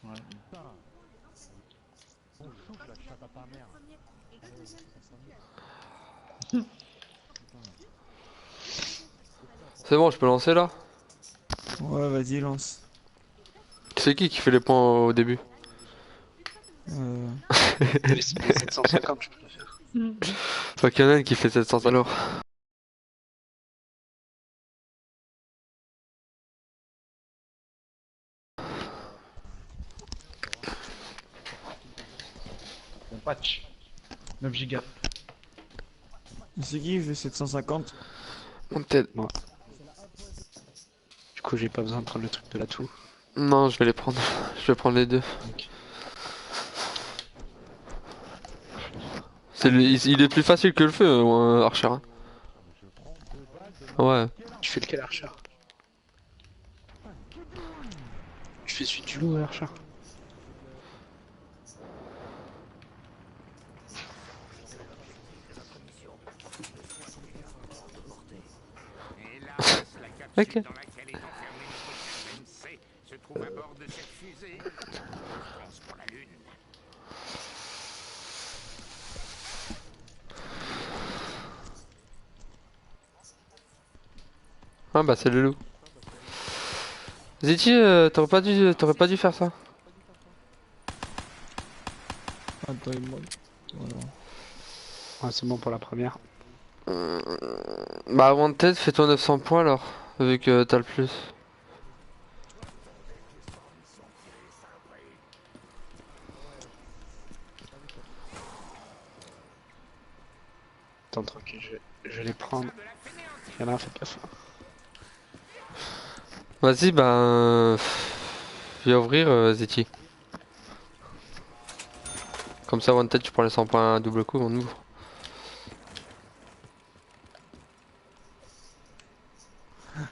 Ouais. C'est bon, je peux lancer là? Ouais, vas-y, lance. C'est qui fait les points au début? Euh... Les 750, je préfère. Faut qu'il y en a une qui fait 700 alors. Bon patch. 9 gigas. C'est qui fait 750? Mon tête. Moi. Du coup, j'ai pas besoin de prendre le truc de la toux. Non, je vais les prendre. Je vais prendre les deux. Ok. Il est plus facile que le feu, Archer. Hein. Ouais. Tu fais lequel, Archer? Tu fais celui du loup, Archer? Ok. Dans laquelle est enfermé notre cher MC se trouve à bord de cette fusée. Je pense pour la Lune. Ah bah c'est le loup. Ziti, t'aurais pas dû faire ça. Attends, il monte. Voilà. Ouais, c'est bon pour la première. Bah Wanted, fais-toi 900 points alors, vu que t'as le plus. Attends, tranquille, je vais les prendre. Il y en a un, faites gaffe. Vas-y, viens ouvrir, Ziti. Comme ça, Wanted, tu prends les 100 points à double coup, on ouvre.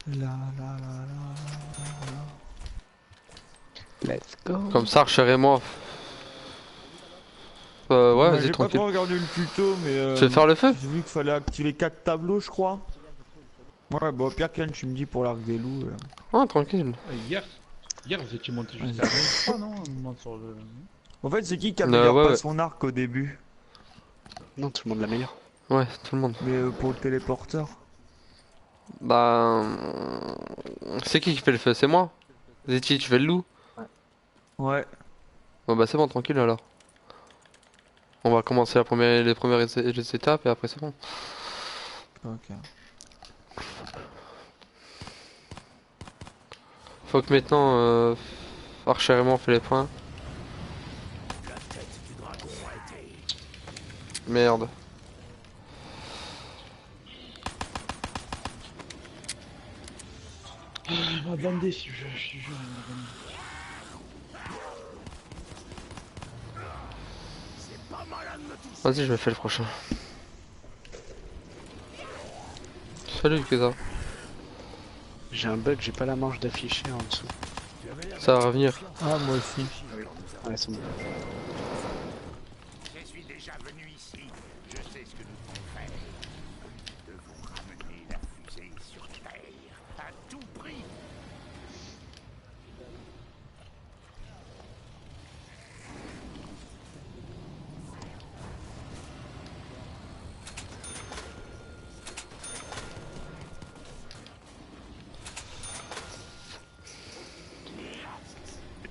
La la la la. Let's go. Comme ça, Archer et moi. Ouais, Bah, vas-y, j'ai pas tranquille. trop regardé le tuto, mais Tu veux faire le feu? j'ai vu qu'il fallait activer 4 tableaux, je crois. Ouais, bon, Pierre Ken, tu me dis pour l'arc des loups. Ah, tranquille. Hier vous étiez monté Vas-y. jusqu'à 20, je crois, non? Un moment sur le... En fait, c'est qui améliore Ouais, pas ouais. son arc au début? Non, tout le monde l'améliore. Ouais, tout le monde. Mais pour le téléporteur. Bah... C'est qui fait le feu? C'est moi. Ziti, tu fais le loup? Ouais. Bon bah c'est bon, tranquille alors. On va commencer les premières les étapes et après c'est bon. Ok. Faut que maintenant Archer et moi on fait les points. Merde. Il m'a bandé ce jeu, je te jure, il m'a bandé. Vas-y, je me fais le prochain. Salut Keza. J'ai un bug, j'ai pas la manche d'afficher en dessous. Ça va revenir. Ah, moi aussi. Ouais, c'est bon. Je suis déjà venu ici. Je sais ce que nous devons faire. Nous devons ramener la fusée sur Terre. À tout prix.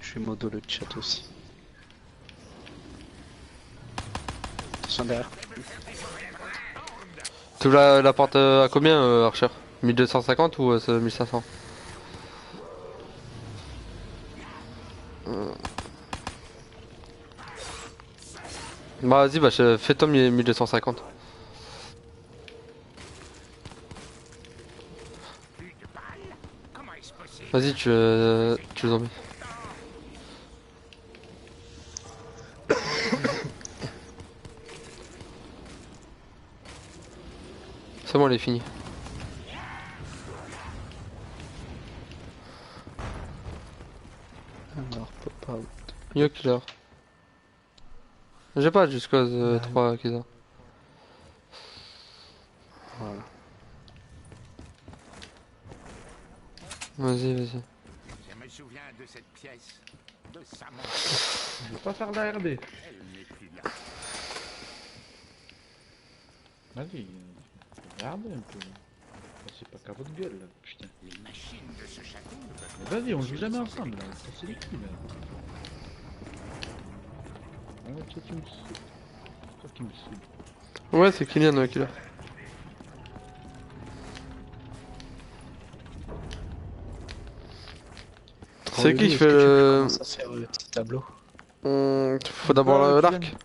Je vais modo le chat aussi. Attention derrière. Tu ouvres la porte à combien Archer? 1250 ou 1500? Bah vas-y, fais-toi 1250. Plus de balles. Comment est-ce possible? Vas-y, tu les emmènes. C'est bon, elle est finie. Alors, pop out. Yo killer. J'ai pas jusqu'à 3 Keza. Voilà. Vas-y, vas-y. Je me souviens de cette pièce. de Samantha. Je vais pas faire la RD. Elle n'est plus là. Vas-y, regardez un peu. C'est pas qu'à votre gueule là, putain. Les machines de ce château ne peuvent Mais vas-y, on joue jamais ensemble là, c'est les couilles là. Ouais, toi tu me saoules. Toi qui me saoules. Ouais, c'est Kylian qui l'a. C'est qui Est-ce fait que tu le... commences à faire le petit tableau? Faut d'abord l'arc. Kylian.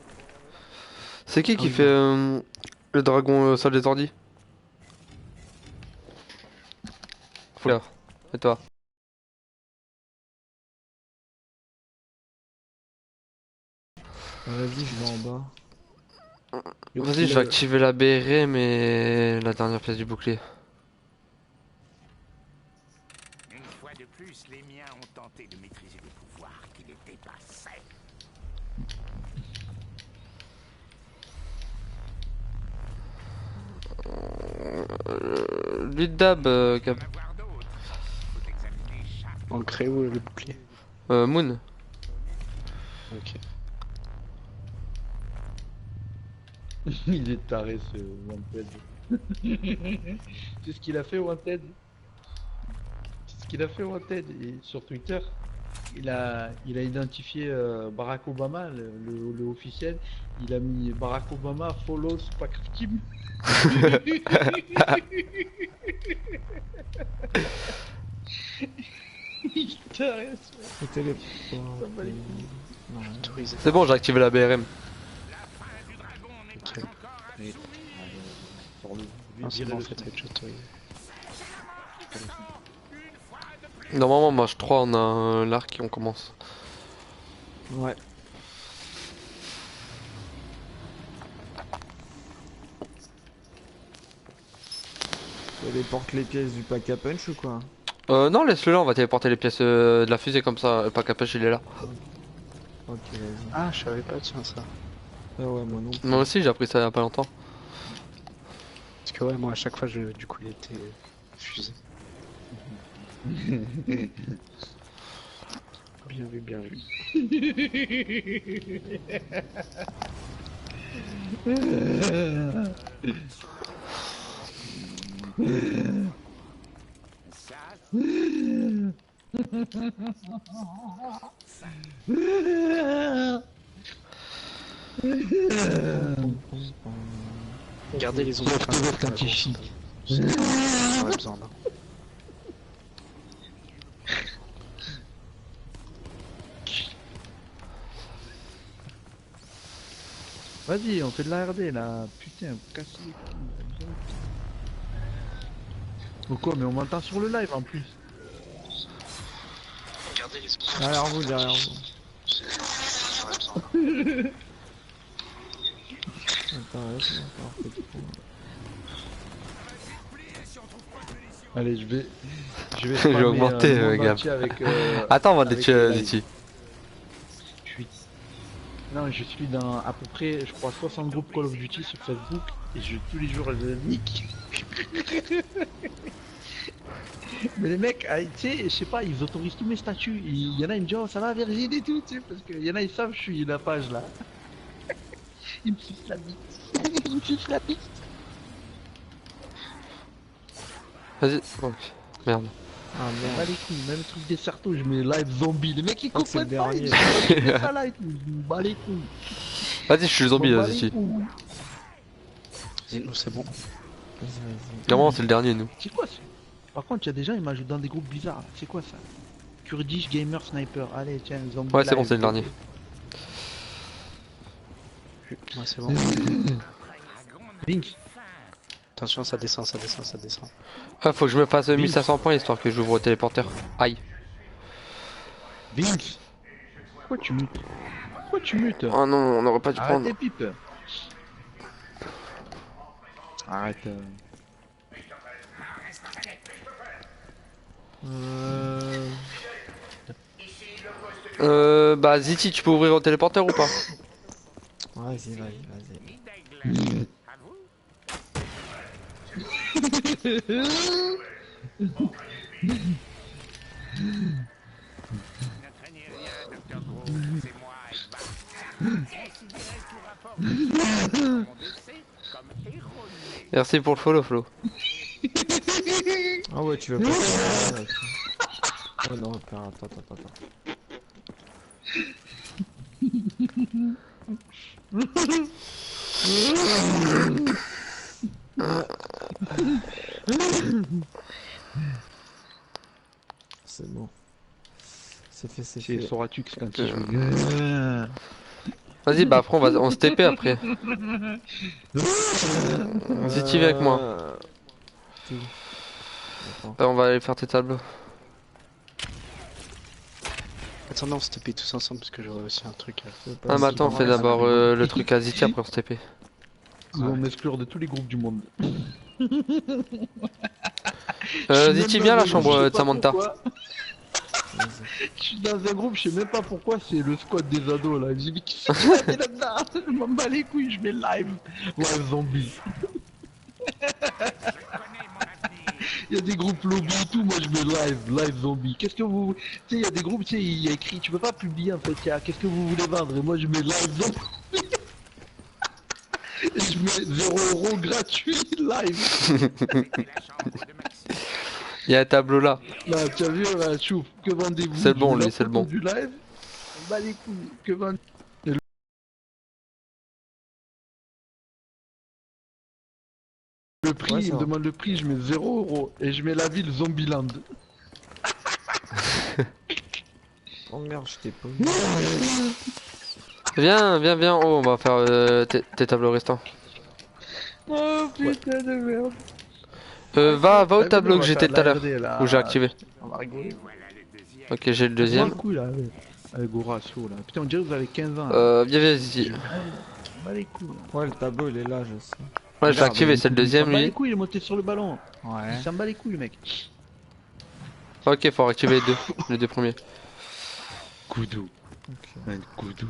C'est qui oui, fait le dragon salle des ordi? Fleur. Et toi? Vas-y, je vais en bas. Vas-y, je vais activer la BR mais la dernière pièce du bouclier. Une fois de plus, les miens ont tenté de maîtriser des pouvoirs qui les dépassaient. Lui de dab, Faut avoir d'autres. Faut examiner chaque On le crée où le bouclier? Moon. Ok. Il est taré ce Wanted. C'est ce qu'il a fait Wanted. C'est ce qu'il a fait Wanted. Et sur Twitter, il a identifié Barack Obama, le officiel. Il a mis Barack Obama follows Pack Team. Il est taré ce C'était les... Ça va les couilles. Non, Autorisé. C'est bon, j'ai activé la BRM. fin du dragon n'est Ok. pas encore Mais- assouvie. Sur le Non, c'est virez bon, en le fait, son. avec autorisé. Une fois de plus. Normalement, match 3, on a l'arc et on commence. ouais. Téléporte les pièces du pack à punch ou quoi? Non, laisse-le là, on va téléporter les pièces de la fusée comme ça. Le pack à pêche, il est là. Ok, vas-y. Ah, je savais pas, tiens, ça. Ah ouais, moi non plus. Moi aussi, j'ai appris ça il y a pas longtemps. Parce que ouais, moi à chaque fois, du coup, il était fusé. Bien vu, bien vu. Ça, Gardez les ondes. anti-chic. J'en ai besoin là. Vas-y, on fait de la RD là. Putain, cassez les couilles. Oh quoi, mais on m'entend sur le live en plus. Gardez les ondes. Derrière vous, derrière vous. Attends, laisse-moi voir ce que tu fais. Allez, je vais Je vais spammer, augmenter, le monde Gab. entier avec, Attends, on va avec détuer les lives. Ziti. Je suis... Non, je suis dans à peu près, je crois, 60 groupes Call of Duty sur Facebook et tous les jours je nique. Mais les mecs, tu sais, je sais pas, ils autorisent tous mes statuts. Il y en a, ils me disent, oh, ça va, Virgin et tout, tu sais, parce qu'il y en a, ils savent, je suis la page là. Ils me sucent la bite. Ils me sucent la bite. Vas-y. Oh, merde. Ah Pas merde. les couilles, même le truc des certeaux, je mets live zombie. Les mecs, ils Ah, c'est le comprennent pas. Ils dernier. disent ça là et tout. Je me bats les couilles. Vas-y, je suis le zombie, Je m'en là, bats les Ziti. couilles. Dis-nous, c'est bon. Vas-y, vas-y. Normalement, c'est le dernier, nous. C'est quoi ça? Par contre, il y a des gens, ils m'ajoutent dans des groupes bizarres. Là. C'est quoi ça? Kurdish Gamer Sniper. Allez, tiens, zombie. Ouais, c'est bon, live. c'est le dernier. Ouais, c'est bon. Link. Attention, ça descend, ça descend, ça descend. Ah, faut que je me fasse 1500 points histoire que j'ouvre au téléporteur. Aïe. Vince. Pourquoi tu mutes? Pourquoi tu mutes? Oh non, on aurait pas dû Arrête prendre. tes pipes. Arrête. Bah, Ziti, tu peux ouvrir au téléporteur ou pas? Vas-y, vas-y, vas-y. nid d'aigle. À vous. Ne craignez rien, docteur Considérez tout rapport de mon décès comme erroné. Merci pour le follow, Flo. Ah ouais, tu veux pas. Ouais, ok. Oh non, attends. C'est bon. C'est fait, c'est C'est fait. Soratux quand il joue. Vas-y, bah après on se TP après. Vas-y, tu viens avec moi. Tout. Attends. On va aller faire tes tableaux. Attends, on se TP tous ensemble parce que j'aurais aussi un truc. Ah, mais attends, on fait d'abord le truc à Ziti, après on se TP. Ils vont m'exclure de tous les groupes du monde. Ziti, viens à la chambre de Samantha. Je suis dans un groupe, je sais même pas pourquoi, c'est le squad des ados là. J'ai dit qui c'est qui a mis là-dedans. Je m'en bats les couilles, je mets live. Live zombie. Il y a des groupes lobby et tout, moi je mets live zombie. Qu'est-ce que vous. Tu sais, il y a des groupes, tu sais, il y a écrit, tu peux pas publier en fait, il y a qu'est-ce que vous voulez vendre et moi je mets live zombie. Et je mets 0 € gratuit live. Il y a un tableau là. Là, tu as vu, là, chouf, que vendez-vous? C'est le bon, Je mets lui, la c'est le photo bon. Du live, on bat les couilles, que vendez Le prix, Ouais, il ça me va. demande le prix, je mets 0 € et je mets la ville Zombieland. Oh merde, je t'ai pas vu. Viens. Oh, on va faire tes tableaux restants. Oh putain de merde. Va au Ah, tableau on que va j'étais faire tout à l'heure. de la RD, là. Où j'ai activé. On va rigoler. Ok, j'ai le Deuxième. deuxième. Couille, là, avec Gorasso là. Putain, on dirait que vous avez 15 ans. Là. Viens, Ziti. Bah les couilles. Là. Ouais, le tableau il est là, je sais. Ouais, je l'ai Regarde, activé, il c'est le s'en deuxième bat les lui. couilles, il est monté sur le ballon. Ouais. Il s'en bat les couilles, mec. Ok, faut activer les deux premiers. Goudou. Ok. Un goudou.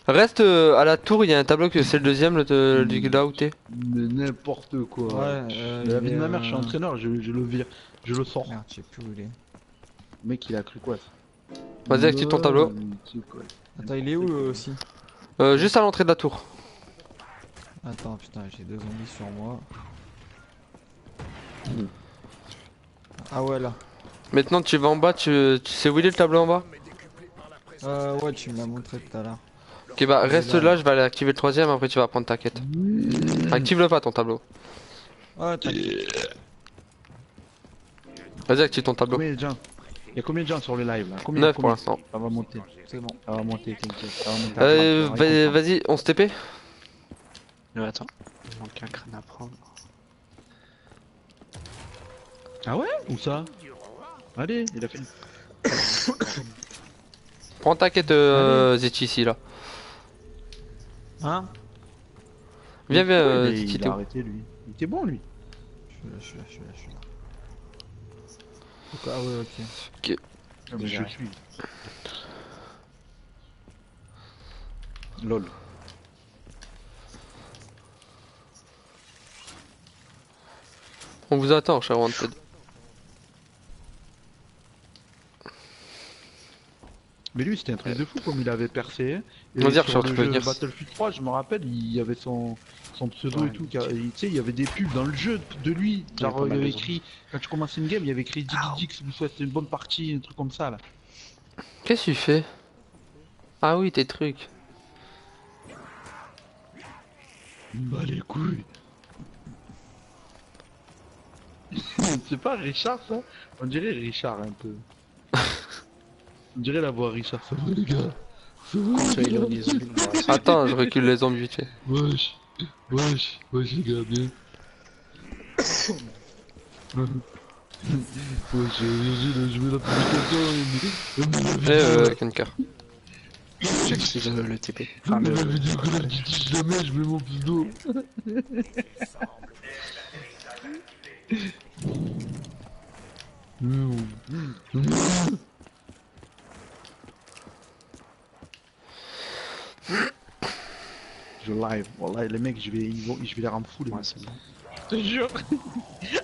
Reste à la tour, il y a un tableau que c'est le deuxième, là où t'es. Mais n'importe quoi. Ouais, La il vie de est, ma mère, je suis entraîneur, je le vire. Je le sors. Merde, je sais plus où il est. Le mec, il a cru quoi ça? Vas-y, active ton tableau. mais tu sais quoi. Attends, il est où aussi? Juste à l'entrée de la tour. Attends, putain, j'ai 2 zombies sur moi. Ah ouais, là. Maintenant, tu vas en bas, tu sais où il est le tableau en bas? Ouais, tu me l'as montré tout à l'heure. Ok, bah Il est reste là. là, je vais aller activer le troisième, après tu vas prendre ta quête. Active-le pas ton tableau. Ouais, t'inquiète. Vas-y, active ton tableau. Combien de gens? Il y a combien de gens sur le live là? Combien 9 pour l'instant. Ça va monter. C'est bon. Ça va monter, t'inquiète. Ça va monter. Vas-y, on se TP. Attends, il manque un crâne à prendre. Ah ouais? Où ça? Allez, il a fait. Prends ta quête, Zeti ici là. Hein? Viens, Mais Zeti, il t'es a où? arrêté lui. Il était bon lui. Je suis là. Ah ouais, ok. Mais je suis. Lol. On vous attend, cher Wanted. Mais lui c'était un truc de fou comme il avait percé. Hein. Et Vas-y, sur Richard, le tu peux jeu venir. Battlefield 3, je me rappelle, il y avait son pseudo Ouais, et tout. Tu sais, il y avait des pubs dans le jeu de lui. Genre, pas il mal avait de écrit, quand tu commençais une game, il y avait écrit Dix, vous souhaitez une bonne partie, un truc comme ça là. Qu'est-ce que tu fais? Ah oui, tes trucs. Bah les couilles. C'est pas Richard ça? On dirait Richard un peu. On dirait la voix Richard, ça va les gars? Ça va Soit les il est gars? au niveau d'une voix. Attends, je recule les zombies vite fait. Wesh, les gars, bien. Wesh, je mets la publication. Kenker. J'active le TP. Je Enfin, mets le... la vidéo que là, je dis jamais, je mets mon pseudo. Je live, voilà, les mecs, je vais les rendre fous les Ouais, mecs. c'est bon. te jure.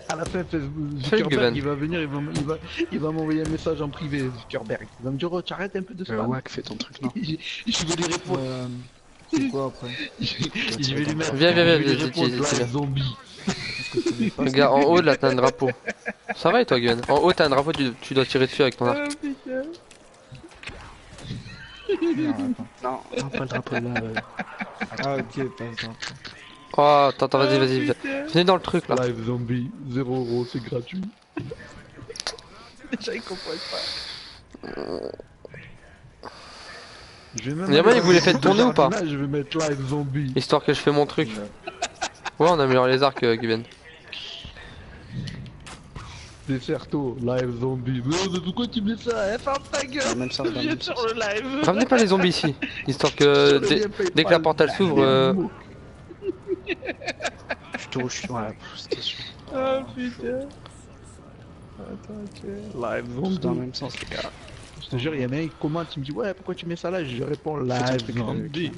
À la fin, Salut, Zuckerberg, Guven. il va venir, il va m'envoyer un message en privé, Zuckerberg. Il va me dire, oh, tu arrêtes un peu de spam. Wack, fais ton truc, non? Je vais lui répondre. C'est quoi après? Je vais lui mettre. Viens, je vais lui viens, répondre, viens, live viens. zombie. Regarde, en haut là t'as un drapeau. Ça va et toi, Gwen? En haut t'as un drapeau, tu dois tirer dessus avec ton arc. Ah, putain. Non, attends. Non, pas le drapeau là. Ah ok, pas ça. Oh, attends, vas-y, Ah, vas-y. putain. Venez dans le truc là. Live zombie, 0 €, c'est gratuit. Déjà, ils comprennent pas. Je vais même Y'a moyen aller que vous les dans faites le tourner ou pas? jardinage, je vais mettre live zombie. Histoire que je fais mon truc. Ouais, on améliore les arcs, Gwen. Deserto, live zombie. Mais pourquoi tu mets ça? Eh, ferme ta Dans le gueule. même sens, dans le Viens même sur sens. le live. Ramenez pas les zombies ici. Histoire que dès que la portale s'ouvre, Je te rouge sur la station. Ah putain. Attends, ok. Live Tous dans le zombie. même sens, les gars. Je te jure, il y a un mec qui commente, il me dit ouais, pourquoi tu mets ça là? Je lui réponds Fais ton live truc, zombie.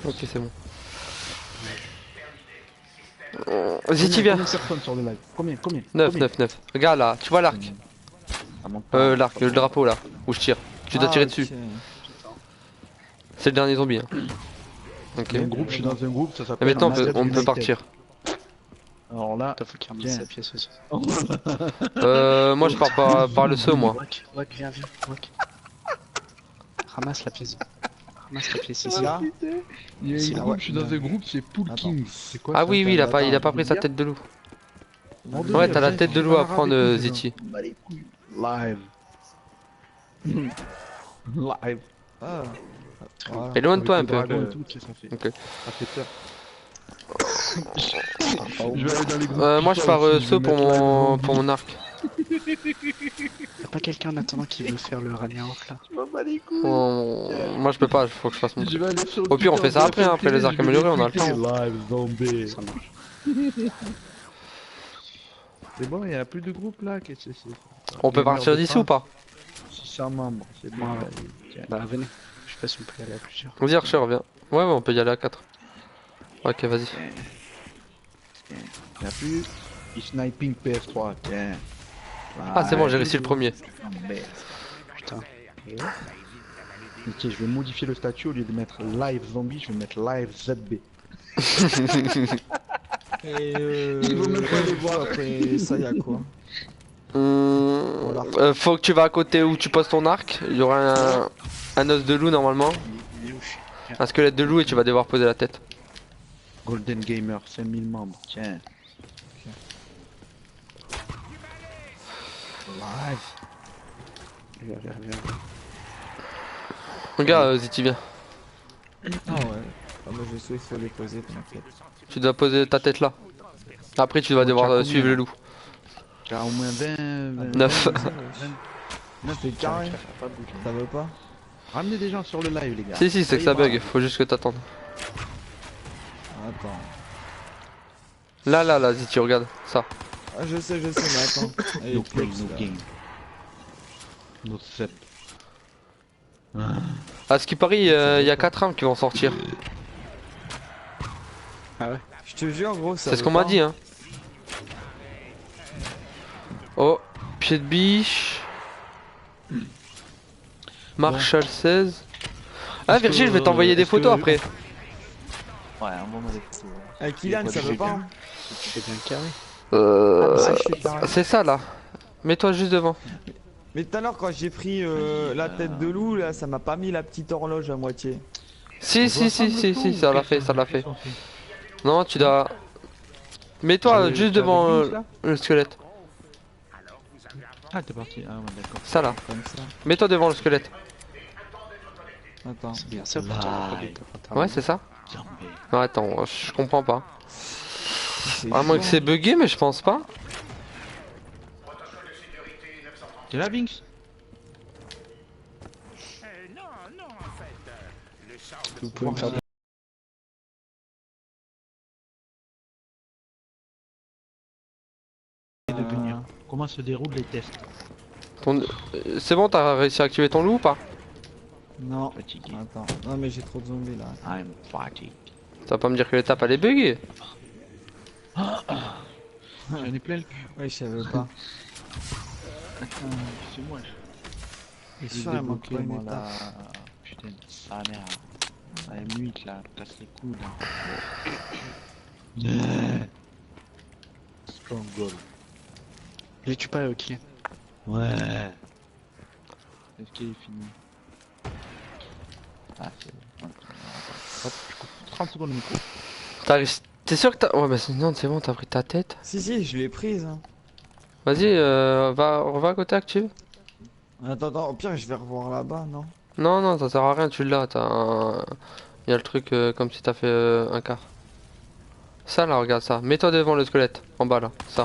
ok, c'est bon. Ziti, viens. Combien de personnes sur le live? Combien? 9, Combien 9, 9. Regarde là, tu vois l'arc? Ça monte pas. L'arc, le drapeau là, où je tire. Tu dois Ah, tirer ok. dessus. C'est le dernier zombie. Hein. Ok. Un groupe, je suis dans un groupe, ça Et s'appelle. maintenant Madrid on peut United. partir. Alors là, Putain, faut qu'il ramène Tiens. sa pièce aussi. Moi je pars par le saut moi. Wack, viens, Wack. Ramasse la pièce. Ramasse la pièce ici. Là il y a C'est un là, groupe, ouais. je suis dans un groupe, c'est Pool Attends. Kings. C'est quoi Ah ça? oui, oui, il a pas pris sa Attends, tête de loup. En deux, Ouais, il y a t'as la plein tête de qui loup à parlent prendre, avec nous, Ziti. dedans. Bah, les couilles. Live. Live. Ah. Voilà. Éloigne-toi un Avec le peu. dragon et tout, tu sais, Ok. ça fait peur. Je vais aller dans les groupes. Moi je Putain, pars aussi, je saut vais mettre live pour zombie. mon arc. Y'a pas quelqu'un en attendant qui veut faire le Ragnarok là? Je m'en bats les couilles. Moi je peux pas, faut que je fasse mon Je truc. vais aller sur Au pire, on Twitter, fait ça je vais après, faire après les télé, arcs je vais améliorés, on a le tweeter temps. Live zombie. Ça marche. C'est bon, il n'y a plus de groupe là. Qu'est-ce que c'est? On peut Gamer partir de d'ici France, ou pas? 600 membres, c'est bien. Ouais. Allez, tiens. Bah venez. Je sais pas si on peut y aller à plusieurs. Vas-y Archer, viens. Ouais, on peut y aller à 4. Ok, vas-y. Il n'y a plus. E-sniping PS3, tiens. Ah c'est bon, j'ai réussi le premier. Putain. Ok, je vais modifier le statut au lieu de mettre live zombie, je vais mettre live ZB. Et Ils vont même pas les voir. après ça, y'a quoi? Faut que tu vas à côté où tu poses ton arc. Il y aura un os de loup normalement. Il est où? Un squelette de loup et tu vas devoir poser la tête. Golden Gamer, 5000 membres, tiens. Live. Viens. Regarde, Ziti, viens. Ah ouais. Ah bah je sais qu'il faut les poser, t'inquiète. Tu dois poser ta tête là. Après, tu vas devoir combien, suivre là le loup. Tu as au moins 20. 9. 9 C'est carré. Ça veut pas? Ramenez des gens sur le live, les gars. Si, c'est que ça ira. bug. Faut juste que t'attendes. Attends. Là, Ziti, regarde. Ça. Ah je sais, mais attends. Allez, No play, close, no là. game. No set. À ce qui parie, il y a 4 armes qui vont sortir. Ah ouais? Je te jure gros, ça C'est ce veut qu'on m'a pas. dit, hein. Oh, pied de biche. Marshall 16. Ah, Virgile, je vais t'envoyer des est-ce photos que- après. Ouais, envoie-moi des photos. Eh Kylian, ça veut pas hein? Tu fais bien carré. Ah, je suis carré. C'est ça là. Mets-toi juste devant. Mais tout à l'heure quand j'ai pris la tête de loup là, ça m'a pas mis la petite horloge à moitié. Si, ça l'a fait, ça l'a fait. Non, tu dois. Mets-toi juste devant le squelette. Ah, t'es parti. Ah, ouais, d'accord. Ça là. Comme ça. Mets-toi devant le squelette. Attends. C'est bien ça pour toi. Ouais, c'est ça. Zombie. Non, attends, je comprends pas. C'est À moins que chiant. c'est bugué, mais je pense pas. T'es là, Binks? Non, en fait, le sort de Vous pouvez me faire De venir. Comment se déroulent les tests? C'est bon, t'as réussi à activer ton loup ou pas? Non. Fatigué. Attends. Non mais j'ai trop de zombies là. I'm fatigued. Ça va pas me dire que l'étape elle est buggée. J'en ai plein le cul. Ouais, je savais pas. C'est moi. Et Je vais sûr, il manque débloquer pas une moi étape. la... Putain. Ah merde. La M8 là, casse les coudes. Stronghold. Il est tu pas, ok. Ouais. Est-ce qu'il est fini? Ah, c'est bon. Hop, je coupe 30 secondes de micro. T'es sûr que t'as... Ouais, bah non, c'est bon, t'as pris ta tête. Si, si, je l'ai prise. Hein. Vas-y, va à côté active. Attends, attends, au pire, je vais revoir là-bas, non? Non, non, ça sert à rien, tu l'as, t'as un... Y a le truc comme si t'as fait un quart. Ça là, regarde ça. Mets-toi devant le squelette, en bas là, ça.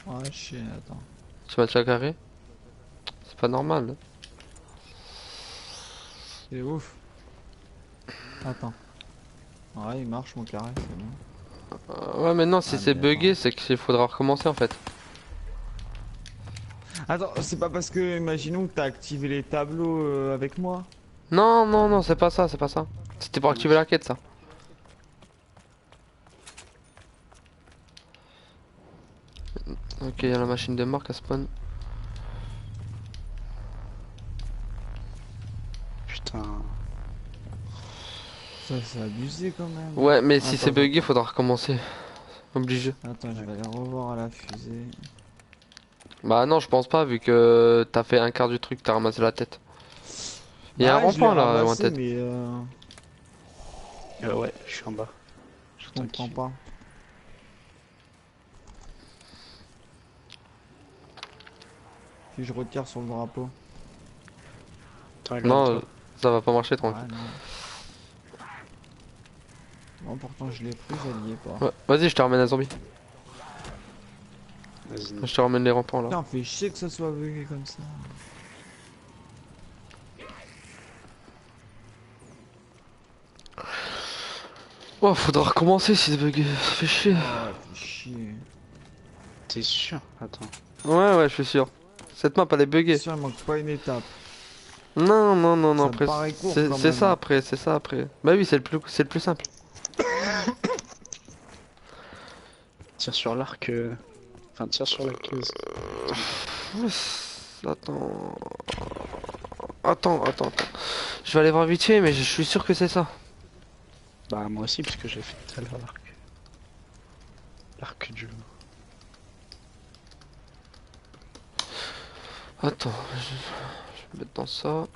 Ouais, chier, attends. Tu m'as déjà carré? C'est pas normal. C'est ouf. Attends. Ouais, il marche mon carré, c'est bon. Ouais, mais non, si Ah, c'est mais bugué, attends. c'est qu'il faudra recommencer en fait. Attends, c'est pas parce que, imaginons que t'as activé les tableaux avec moi. Non, non, non, c'est pas ça, c'est pas ça. C'était pour activer la quête, ça. Ok, y a la machine de marque à spawn. Putain. Ça, c'est abusé quand même. Ouais, mais si Attends, c'est bugué, faudra recommencer. Obligé. Attends, je vais aller revoir à la fusée. Bah non, je pense pas, vu que t'as fait un quart du truc, t'as ramassé la tête. Y a un Bah ouais, je l'ai rond-point là, ramassé, Wanted. mais Ouais, je suis en bas. je comprends pas. Si je retire sur le drapeau. Non, ça va pas marcher, tranquille. Ouais, non. Bon, pourtant je l'ai pris, elle y est pas. Ouais, vas-y, je te ramène un zombie. Vas-y. Je te ramène les rampants là. Putain, fait chier que ça soit bugué comme ça. Oh, faudra recommencer si c'est bugué, ça fait chier. Ah, fait chier. T'es sûr? Attends. Ouais, ouais, je suis sûr. Cette map elle est buggée. Sûr, il manque pas une étape. Non, non, non, non, Ça me après. paraît court, C'est quand c'est même. ça après, c'est ça après. Bah oui, c'est le plus simple. Tire sur l'arc. Enfin, tire sur la case. Attends. Attends. Je vais aller voir vite fait, mais je suis sûr que c'est ça. Bah, moi aussi, parce que j'ai fait tout à l'heure l'arc. L'arc du. Attends, je vais mettre dans ça.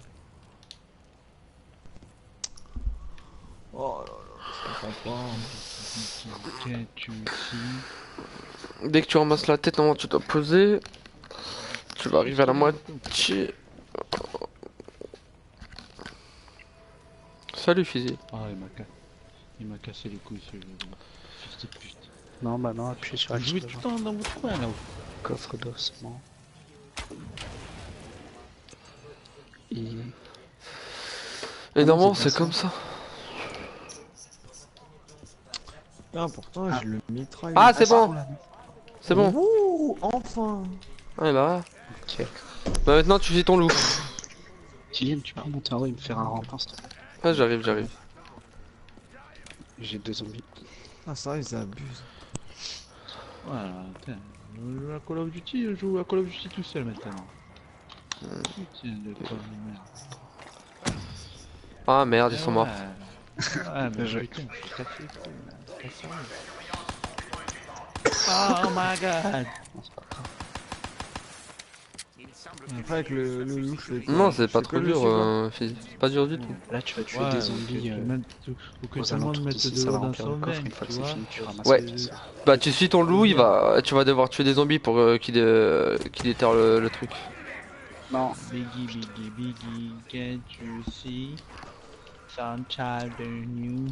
Oh là là, je comprends pas. Tiens, tu ici. Dès que tu ramasses la tête, normalement tu dois poser. Tu vas arriver à la moitié. Salut, fusil. Ah, il m'a cassé les couilles ce fils de pute. Non, bah non, appuyez sur Vous jouez tout X. le temps dans votre coin là. Coffre d'ossement. Et. Et non, normalement c'est pas c'est comme ça. Ah, pourtant, je le mitraille. Ah, c'est bon. C'est bon. Ouh, enfin. Ouais, bah ouais. Ok. Bah maintenant tu sais ton loup. Kylian, tu peux monter en haut et me faire un rempart, s'il te plaît? Ouais, j'arrive. J'ai 2 zombies. Ah, ça, ils abusent. Voilà, tiens. On joue à Call of Duty, je joue à Call of Duty tout seul maintenant. Putain de con de merde. Ah merde, ils sont morts. Ah, mais Je- putain, je suis cassé. Cassé. Oh my god. Non, c'est pas grave. Il semble Après, avec le loup, je fais quoi? Non, c'est Je pas fais trop que le dur, suivant. c'est pas dur du tout. Là, tu vas tuer Ouais, des zombies. faut que Aux tout le monde alentours mette d'ici, de ça l'eau va dans remplir son le coffre. vin, Une fois que tu c'est vois. fini, tu ramasses Ouais. les- Bah tu suis ton loup, tu vas devoir tuer des zombies pour qu'il déterre le truc. Non. Biggie, can't you see? Some child new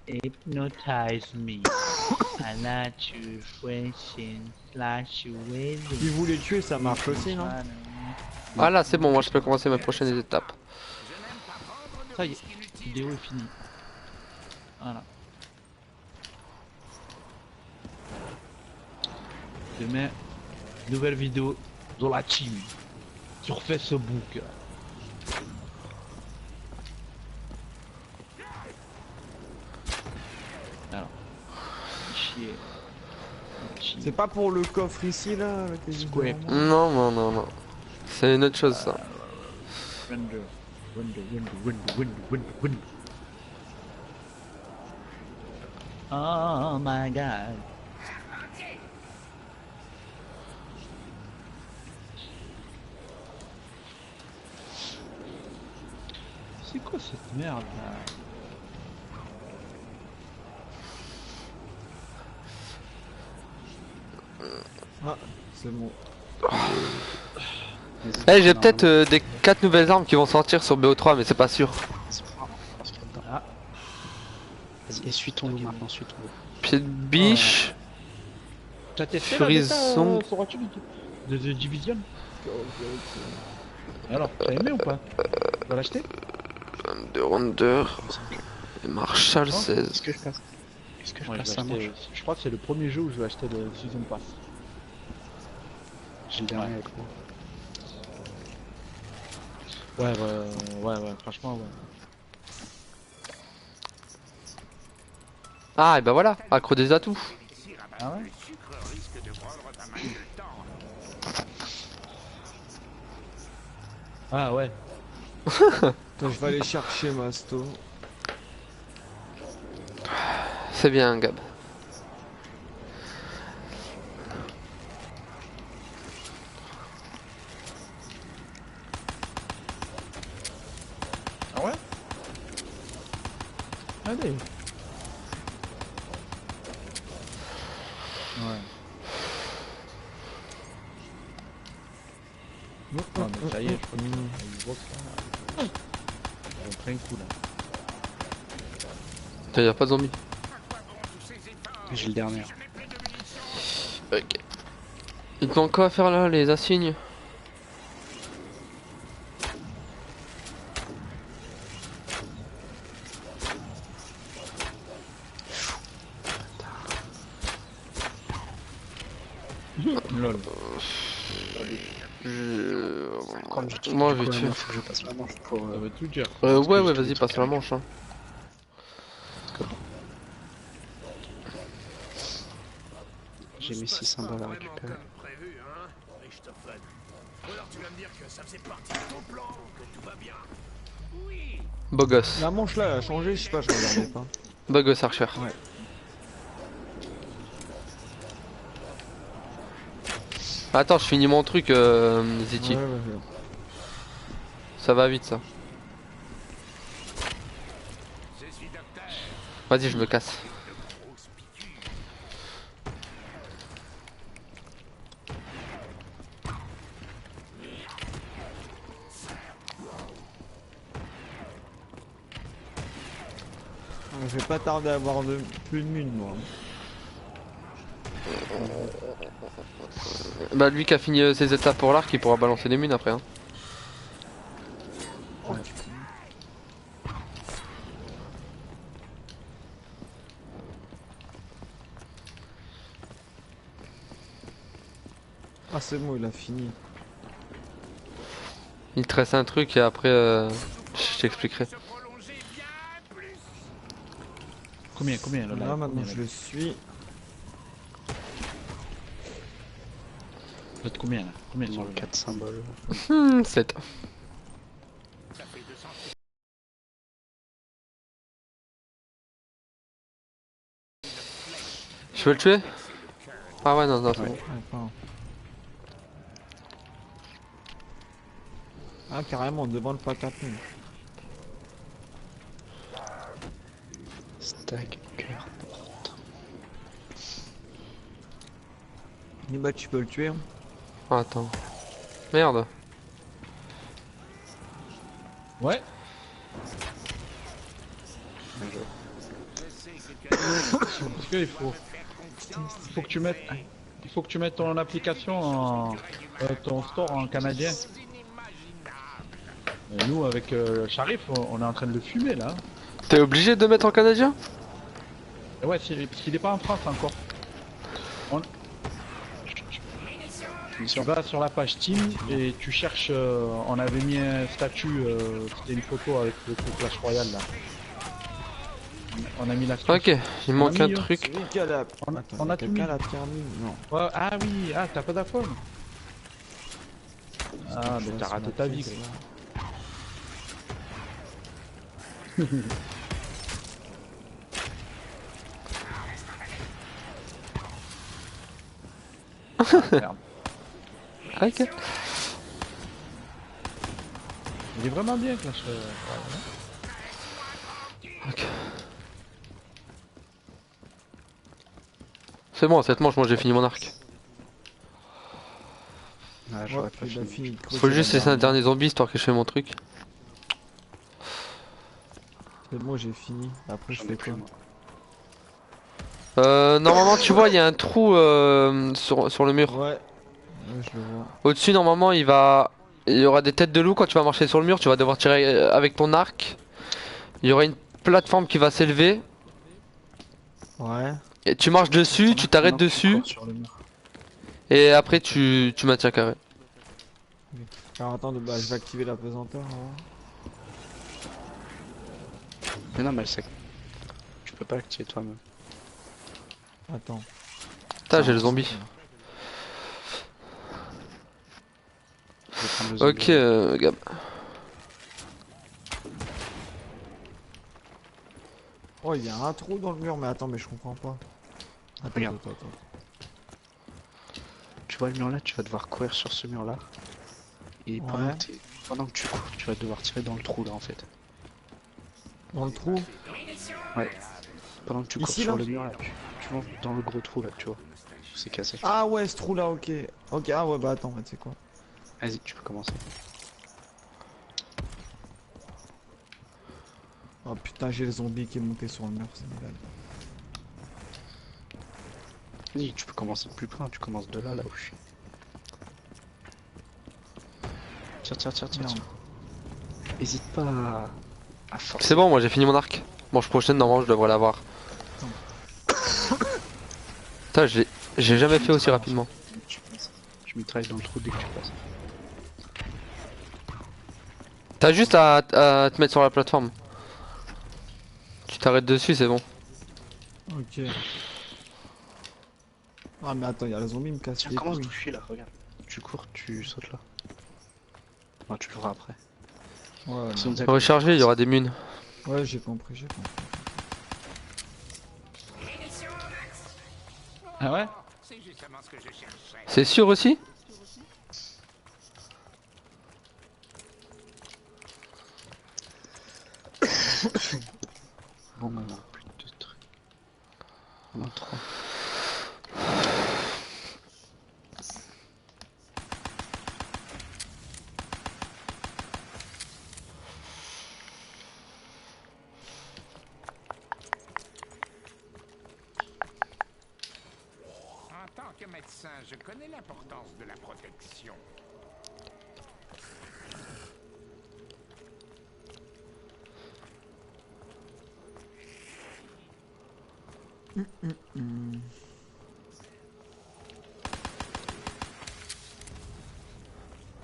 hypnotize me. I like you question slash you will. Si vous les tuez, ça marche aussi, non? Ah là c'est bon, moi je peux commencer mes prochaines étapes. Ça y est, la vidéo est finie. Voilà. Demain, nouvelle vidéo de la team sur Facebook. Alors, chier. C'est pas pour le coffre ici là que j'ai Square. devant moi Non, non, non, non. C'est une autre chose ça. Oh my god. C'est quoi cette merde là? Ah, c'est bon. Eh, j'ai peut-être des 4 nouvelles armes qui vont sortir sur BO3, mais c'est pas sûr. Ah, Vas-y, essuie ton loup maintenant, essuie ton loup. Pied de biche. t'as testé la bêta Frison. sur voiture de The Division? Alors, t'as aimé ou pas? Tu vas l'acheter? De Wonder. Et Marshall Oh, 16. Est-ce que je passe Est-ce que je Ouais, passe je ça vais moi acheter- je crois que c'est le premier jeu où je vais acheter le Season Pass. J'ai le dernier Ouais. avec moi. Ouais, franchement, ouais. Ah, et ben voilà, accro des atouts. Ah ouais? Le sucre risque de prendre pas mal de temps. Ah ouais. Attends, je vais aller chercher Masto. C'est bien, Gab. Ah ouais? Allez. Ouais. Non, mais ça y est, je crois qu'il voit que ça. On prend un coup là. Tiens, y'a pas de zombie. J'ai le dernier. Ok. Il te manque quoi à faire là, les assignes? Lol. Comme je te Moi, du coup, vite là, fait. faut que je passe la manche pour. Ça veut tout dire. Ouais, que ouais, je vas-y, te passe la manche. Hein. J'ai mes 6 symboles à récupérer. Prévu, hein, Richthofen. Ou alors tu vas me dire que ça faisait partie de ton plan, que tout va bien. Oui. Beau gosse. La manche là elle a changé, je sais pas, je regardais pas. Beau gosse, Archer. Ouais. Attends, je finis mon truc, Ziti. Ouais. Ça va vite, ça. Je suis docteur. Vas-y, je me casse. Grosse piqûre. Je vais pas tarder à avoir plus de mine moi. Bah, lui qui a fini ses étapes pour l'arc, il pourra balancer des mines après. Hein. Ah c'est bon, il a fini. Il te reste un truc et après, je t'expliquerai. Se prolonger bien plus. Combien là? Là maintenant je le suis. Vous êtes combien là? Combien Il sur le manque 4 symboles. 7. Ça fait 200. Je peux le tuer? Ah ouais, non, c'est bon. Ouais, pardon. Ah carrément devant le patapon. Stack, cœur, porte. Bah tu peux le tuer. Hein. Ah, attends. Merde. Ouais. Parce que il faut que tu mettes, il faut que tu mettes ton application en, ton store en canadien. Et nous avec Sharif, on est en train de le fumer là. T'es obligé de mettre en canadien? Et ouais, parce qu'il est pas en France encore. Tu vas sur la page Steam et tu cherches. On avait mis un statut, c'était une photo avec le Clash Royale là. On a mis la Ok, il manque un mis, truc. Celui qui a la... On a- Attends, on a quelqu'un tout mis. a la pierre mine. Non. Ouais, ah oui, ah t'as pas d'iPhone. Ah, Je mais vois t'as sur raté la ta vie. pièce, gros. là. Merde. Ok. Il est vraiment bien Clash. Ok. C'est bon, cette manche, moi j'ai fini mon arc. Ah, Ouais, j'aurais pas il a fini. fini de Faut creuser juste la laisser un dernière. dernier zombie histoire que je fais mon truc. C'est bon, j'ai fini. Après, je J'en ai fais plus, quoi? moi. Normalement, tu vois, il y a un trou sur le mur. Ouais. Ouais, je le vois. Au-dessus, normalement, il y aura des têtes de loup quand tu vas marcher sur le mur. Tu vas devoir tirer avec ton arc. Il y aura une plateforme qui va s'élever. Ouais. Et tu marches dessus, tu t'arrêtes dessus. Sur le mur. Et après, tu maintiens carré. Alors attends, bah, je vais activer la pesanteur. Hein. Mais non, mais c'est. Tu peux pas l'activer toi-même. Attends. Putain, j'ai le zombie. Je vais prendre le zombie. Ok, Gab. Oh, il y a un trou dans le mur, mais attends, mais je comprends pas. Attends, Regarde. attends. Tu vois le mur là, tu vas devoir courir sur ce mur là. Et Ouais. pendant que tu cours, tu vas devoir tirer dans le trou là en fait. Dans le trou? Ouais. Pendant que tu cours Ici, sur là le mur là, tu montes dans le gros trou là, tu vois. C'est cassé. Ah ouais, ce trou là, ok. Ok, ah ouais, bah attends, tu sais quoi. Vas-y, tu peux commencer. Oh putain, j'ai le zombie qui est monté sur le mur, c'est malade. Oui, tu peux commencer de plus près, tu commences de là, là où je suis. Tire, tire, tire, tire, Merde. tire. Hésite pas à forcer. C'est bon, moi j'ai fini mon arc. Manche prochaine, normalement, je devrais l'avoir. Putain, j'ai jamais fait aussi rapidement. Tu mitrailles dans le trou dès que tu passes. T'as juste à te mettre sur la plateforme. Tu t'arrêtes dessus, c'est bon. Ok. Ah mais attends, il y a le zombie, il me casse Tiens, les commence couilles. d'où je suis là, regarde. Tu cours, tu sautes là. Non, tu le feras après. Ouais, Si on dit à Recharger, il y aura des munes. ouais, j'ai compris, j'ai compris. Ah ouais? C'est justement ce que je cherchais. C'est sûr aussi? Bon, on a plus de trucs. On a 3. En tant que médecin, je connais l'importance de la protection.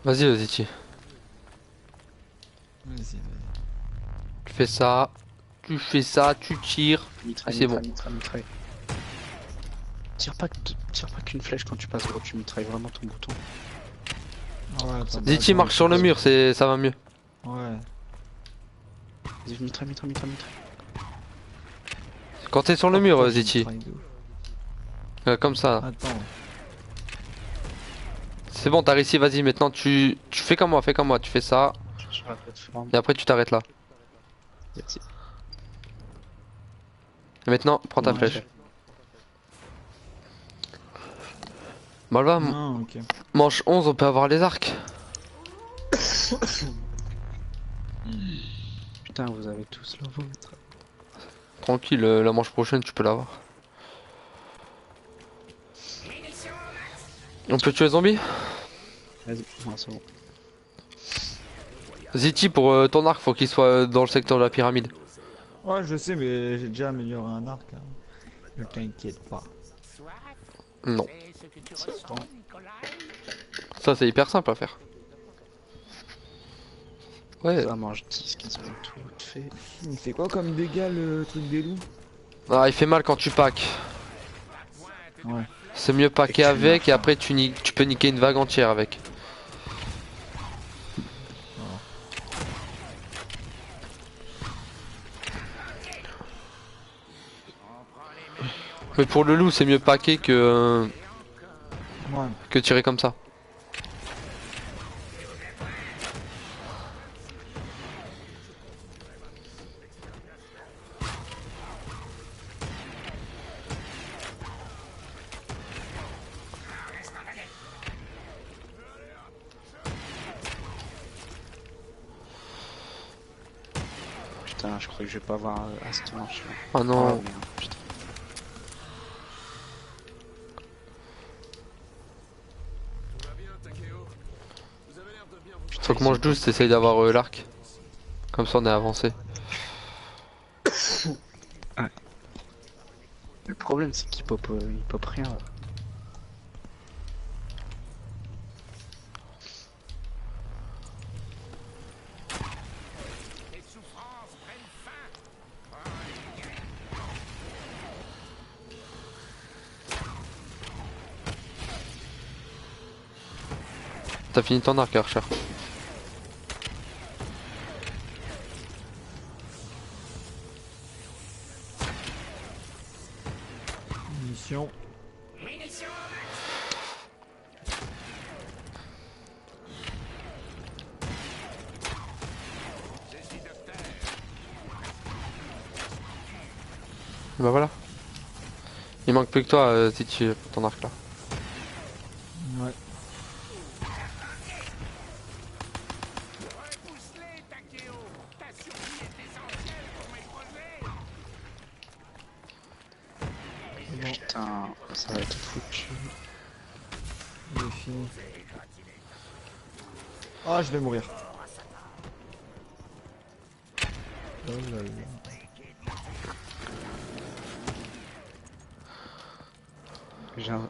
Vas-y, vas-y, tu. Vas-y, vas-y. Tu fais ça. Tu fais ça, tu tires. Mitraille, C'est bon. mitraille, mitraille. Tire pas qu'une flèche quand tu passes, gros, tu mitrailles vraiment ton bouton. Ah ouais, attends, Ziti attends, marche sur le mur, ça va mieux. Ouais. Vas-y, mitraille, mitraille, mitraille, mitraille. Quand t'es sur le mur, Putain, j'ai Ziti. mitraille de ouf. Comme ça. Attends. C'est bon, t'as réussi, vas-y, maintenant tu fais comme moi, tu fais ça. Sur la plateforme. Et après tu t'arrêtes là. Vas-y. Et maintenant, prends ta Ouais, flèche. Malva, Non, ok. manche 11, on peut avoir les arcs. Putain, vous avez tous le vôtre. Tranquille, la manche prochaine, tu peux l'avoir. On peut tuer les zombies? Vas-y, ouais, c'est bon. Ziti, pour ton arc, faut qu'il soit dans le secteur de la pyramide. Ouais, je sais, mais j'ai déjà amélioré un arc. Hein. Ne t'inquiète pas. Soif, Non. c'est ce que tu ressens, Nicolas. Ça, c'est hyper simple à faire. Ouais, Ça mange 10, quasiment tout fait. Il fait quoi comme dégâts le truc des loups? Ah, il fait mal quand tu packs. Ouais. C'est mieux packer tu avec et marques, après tu peux niquer une vague entière avec. Mais pour le loup, c'est mieux packer Ouais. que tirer comme ça. Putain, je crois que je vais pas avoir à ce manche là. Ah non. Oh, merde, putain. Faut que mange 12, t'essayes d'avoir l'arc. Comme ça on est avancé. Le problème c'est qu'il pop, il pop rien là. T'as fini ton arc, Archer. Mission. Bah voilà. Il manque plus que toi, si tu pour ton arc là. Ouais. Repousse-les, Takeo. Ta survie est essentielle pour mes projets. Putain, ça va être foutu. Il est fini. Ah, je vais mourir. Oh là là. J'ai un...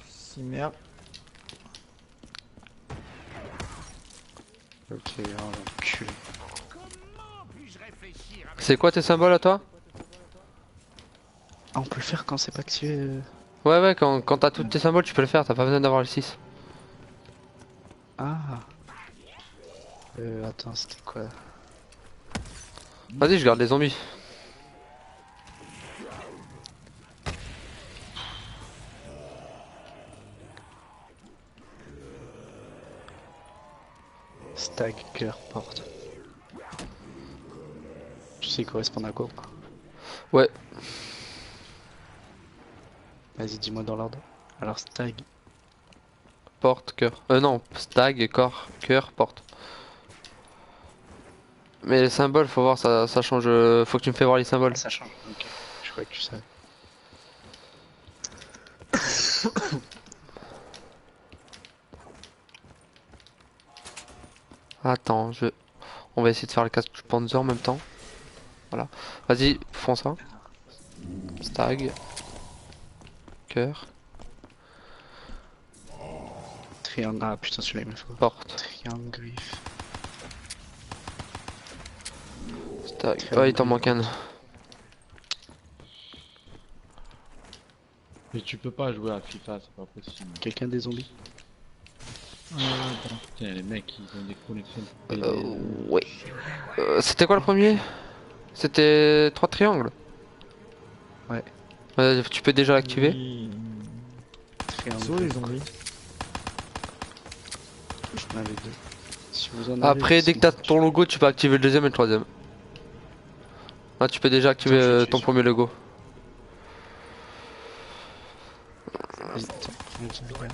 Cimère. Ok, oh l'enculé. Comment puis-je réfléchir avec C'est quoi tes symboles à toi? Ah, on peut le faire quand c'est pas activé. Ouais ouais, quand t'as tous tes symboles tu peux le faire, t'as pas besoin d'avoir le 6. Ah. Attends, c'était quoi? Vas-y, je garde les zombies. Stag, cœur, porte. Tu sais correspond à quoi ou pas? Ouais. Vas-y, dis-moi dans l'ordre. Alors, stag. Porte, cœur. Non, stag, corps, cœur, porte. Mais les symboles, faut voir, ça change. Faut que tu me fais voir les symboles. Ah, ça change. Ok. Je croyais que tu savais. Attends, on va essayer de faire le casque du Panzer en même temps. Voilà. Vas-y, font ça. Stag. Cœur. Triangle. Ah putain, celui-là il me faut. Porte. Triangle, griffe. Stag. Ouais, il t'en manque un. Mais tu peux pas jouer à FIFA, c'est pas possible. Quelqu'un des zombies? Attends. Putain, les mecs, ils ont des connexions de télé, Ouais. C'était quoi le premier? C'était 3 triangles. Ouais. Tu peux déjà l'activer. Oui. Triangle. Sur les zombies. J'en avais deux. Si vous en avez, Après, dès que t'as sinon- ton logo, tu peux activer le deuxième et le troisième. Là, tu peux déjà activer Attends, je vais ton tuer premier logo. Vas-y, attends, prends le zombie là.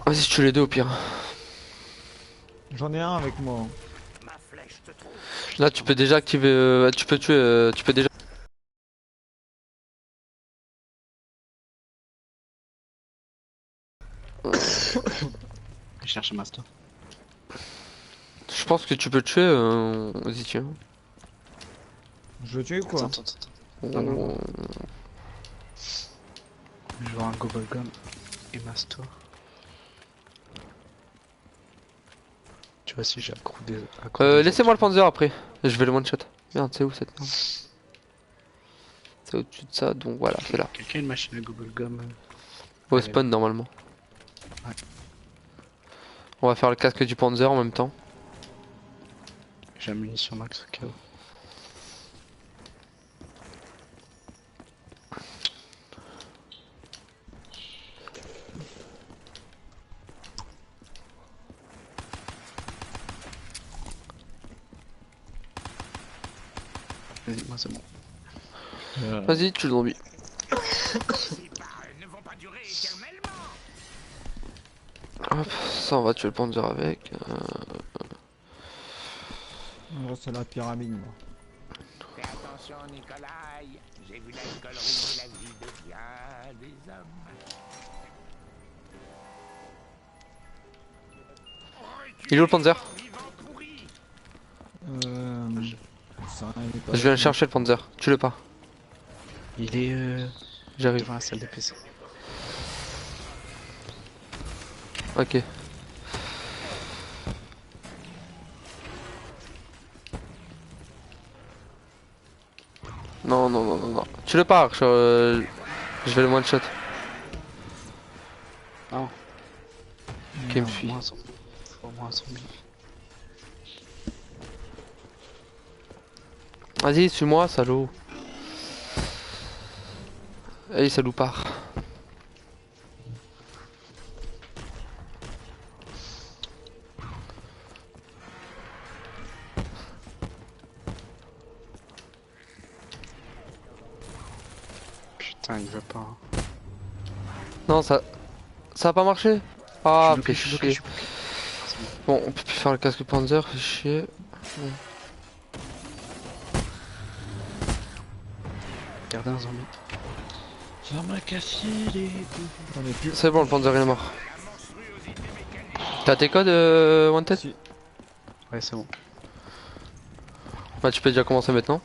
Vas-y, je tue les deux au pire. J'en ai un avec moi. ma flèche te trouve? Là, tu peux déjà activer. Tu peux tuer. Tu peux déjà. Je cherche un master. Je pense que tu peux tuer. Vas-y, tiens. Je veux tuer ou quoi? Attends. Non, non. Je vois un Gobblegum et Masto. Tu vois si j'ai accro des. Laissez-moi le Panzer après. Je vais le one shot. Merde, c'est où cette merde? C'est au-dessus de ça, donc voilà, c'est là. Quelqu'un a une machine à bubblegum Au Ouais. spawn normalement. Ouais. On va faire le casque du Panzer en même temps. J'ai la munition max au cas où. Vas-y, moi c'est bon. Vas-y, tue le zombie. Ces pas ne vont pas durer éternellement. Hop, ça on va tuer le Panzer avec. Il reste la pyramide, moi. Fais attention, Nikolai. J'ai vu l'alcool ruiner la vie de bien des hommes. Il est où le Panzer? Vivant pourri. Ça, il est pas Je viens le fini. chercher le Panzer, tue-le pas. Il est J'arrive. devant la salle de PC. Ok. Non, non, non, non, non. Tue-le pas, Archer, je vais le one shot. Non, Qui me fuit. Faut au moins un zombie. Vas-y, suis-moi, salaud. Allez, salopard. Putain, il va pas. Hein. Non, ça a pas marché. Ah, Je fait suis bloqué, je chier. suis bloqué. C'est bon. Bon, on peut plus faire le casque Panzer, fait chier. Regardez un zombie. Ça m'a cassé les couilles. J'en ai plus. C'est bon, le Panzer il est mort. T'as tes codes, Wanted? Si. Ouais, c'est bon. Bah, tu peux déjà commencer maintenant.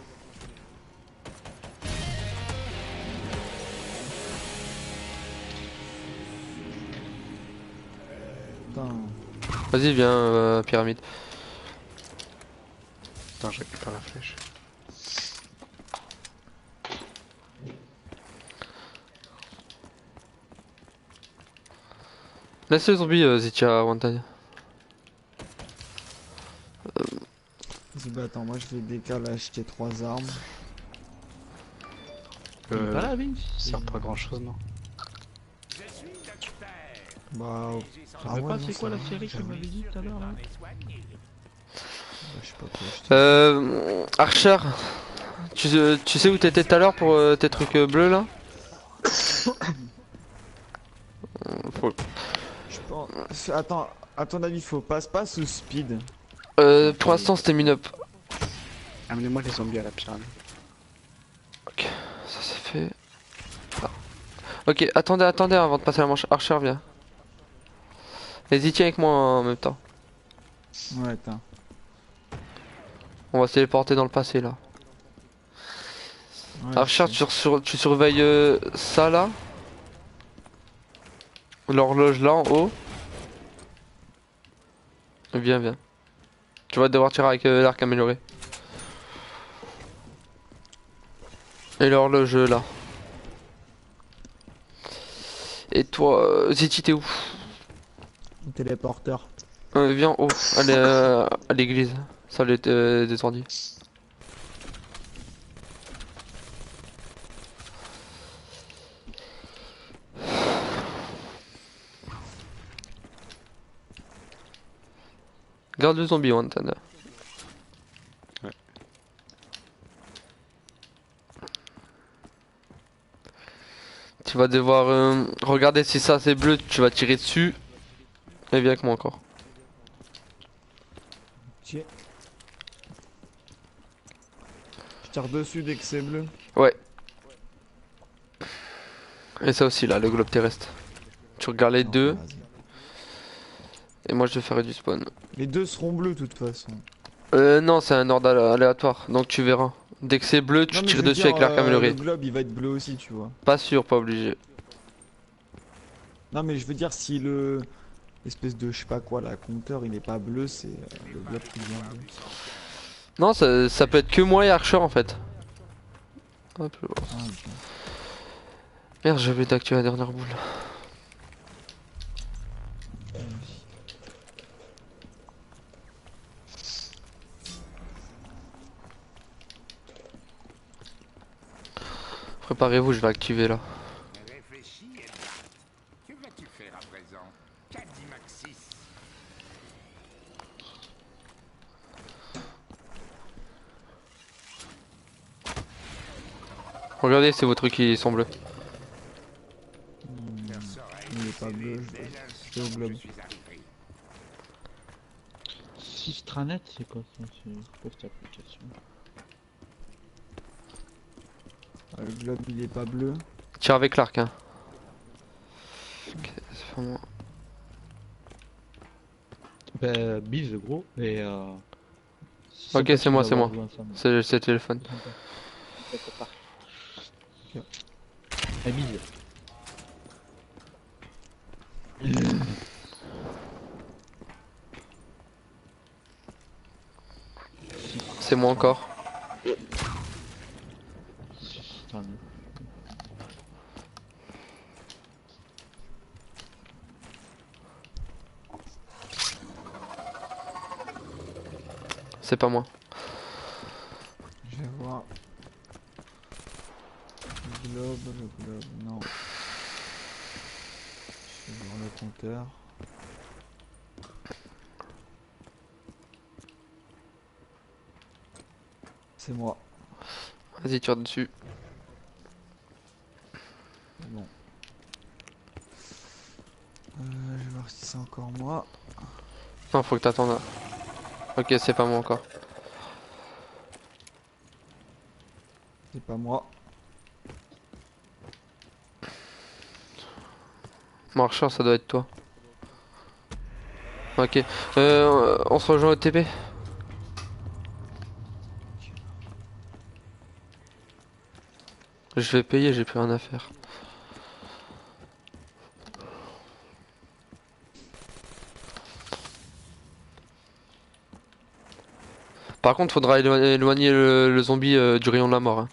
Putain. Vas-y, viens, pyramide. Attends, je récupère la flèche. Laisse le zombie, Zitia, Wanted. Vas-y, bah attends, moi je vais décaler acheter 3 armes. Il est pas là, Vince. Ça sert pas à grand chose, non? Bah, Je sais pas c'est quoi la série que tu m'avais dit tout à l'heure là. je sais pas quoi acheter. Archer, tu sais où t'étais tout à l'heure pour tes trucs bleus là? Faut- Je pense... Attends, à ton avis, faut passe-passe ou speed? Pour l'instant c'était min-up. Amenez-moi les zombies à la pyramide. Ok, ça c'est fait. Ah. Ok, attendez avant de passer la manche. Archer, viens. Vas-y, tiens avec moi en même temps. Ouais, attends. On va se téléporter dans le passé là. Ouais, Archer, je sais. tu surveilles ça là. L'horloge là en haut. Viens. Tu vas devoir tirer avec l'arc amélioré. Et l'horloge là. Et toi, Ziti, t'es où? Téléporteur. Viens en haut, à l'église. Ça l'est descendu. Garde le zombie, Wanted. Ouais. Tu vas devoir regarder si ça c'est bleu, tu vas tirer dessus. Et viens avec moi encore. Tiens. Je tire dessus dès que c'est bleu. Ouais. Et ça aussi là, le globe terrestre. Tu regardes les Non, deux, vas-y. et moi je vais faire du spawn. Les deux seront bleus de toute façon. Non, c'est un ordre aléatoire, donc tu verras. Dès que c'est bleu, tu Non, mais tires je veux dessus dire, avec l'arc amélioré. le globe il va être bleu aussi, tu vois. Pas sûr, pas obligé. Non, mais je veux dire, si le. Espèce de je sais pas quoi, la compteur il est pas bleu, c'est le globe qui devient bleu. Non, ça peut être que moi et Archer en fait. Hop, je vois. Ah, ok. Merde, j'ai oublié d'activer la dernière boule. Préparez-vous, je vais activer là. Réfléchis, Edward. Que vas-tu faire à présent? Qu'a dit Maxis? Regardez, c'est vos trucs qui sont bleus. Leur sort a Il est été pas scellé bleu, dès c'est au l'instant où globe. je suis arrivé. Sistranet, c'est quoi ça? C'est quoi cette application? Ah, le globe il est pas bleu. Tire avec l'arc, hein. Ok, c'est pas moi. Bah, bise gros, et Ok, sympa c'est moi, c'est d'avoir moi. joué ensemble. C'est le téléphone. D'accord, parfait. Ah, bise. C'est moi encore. Sistranet. C'est pas moi. Je vais voir. Le globe, non. Je vais voir le compteur. C'est moi. Vas-y, tire dessus. Bon. Je vais voir si c'est encore moi. Non, faut que t'attendes là. Ok, c'est pas moi encore. C'est pas moi. Marcheur, ça doit être toi. Ok. On se rejoint au TP. Je vais payer, j'ai plus rien à faire. Par contre, faudra éloigner le zombie du rayon de la mort. Hein.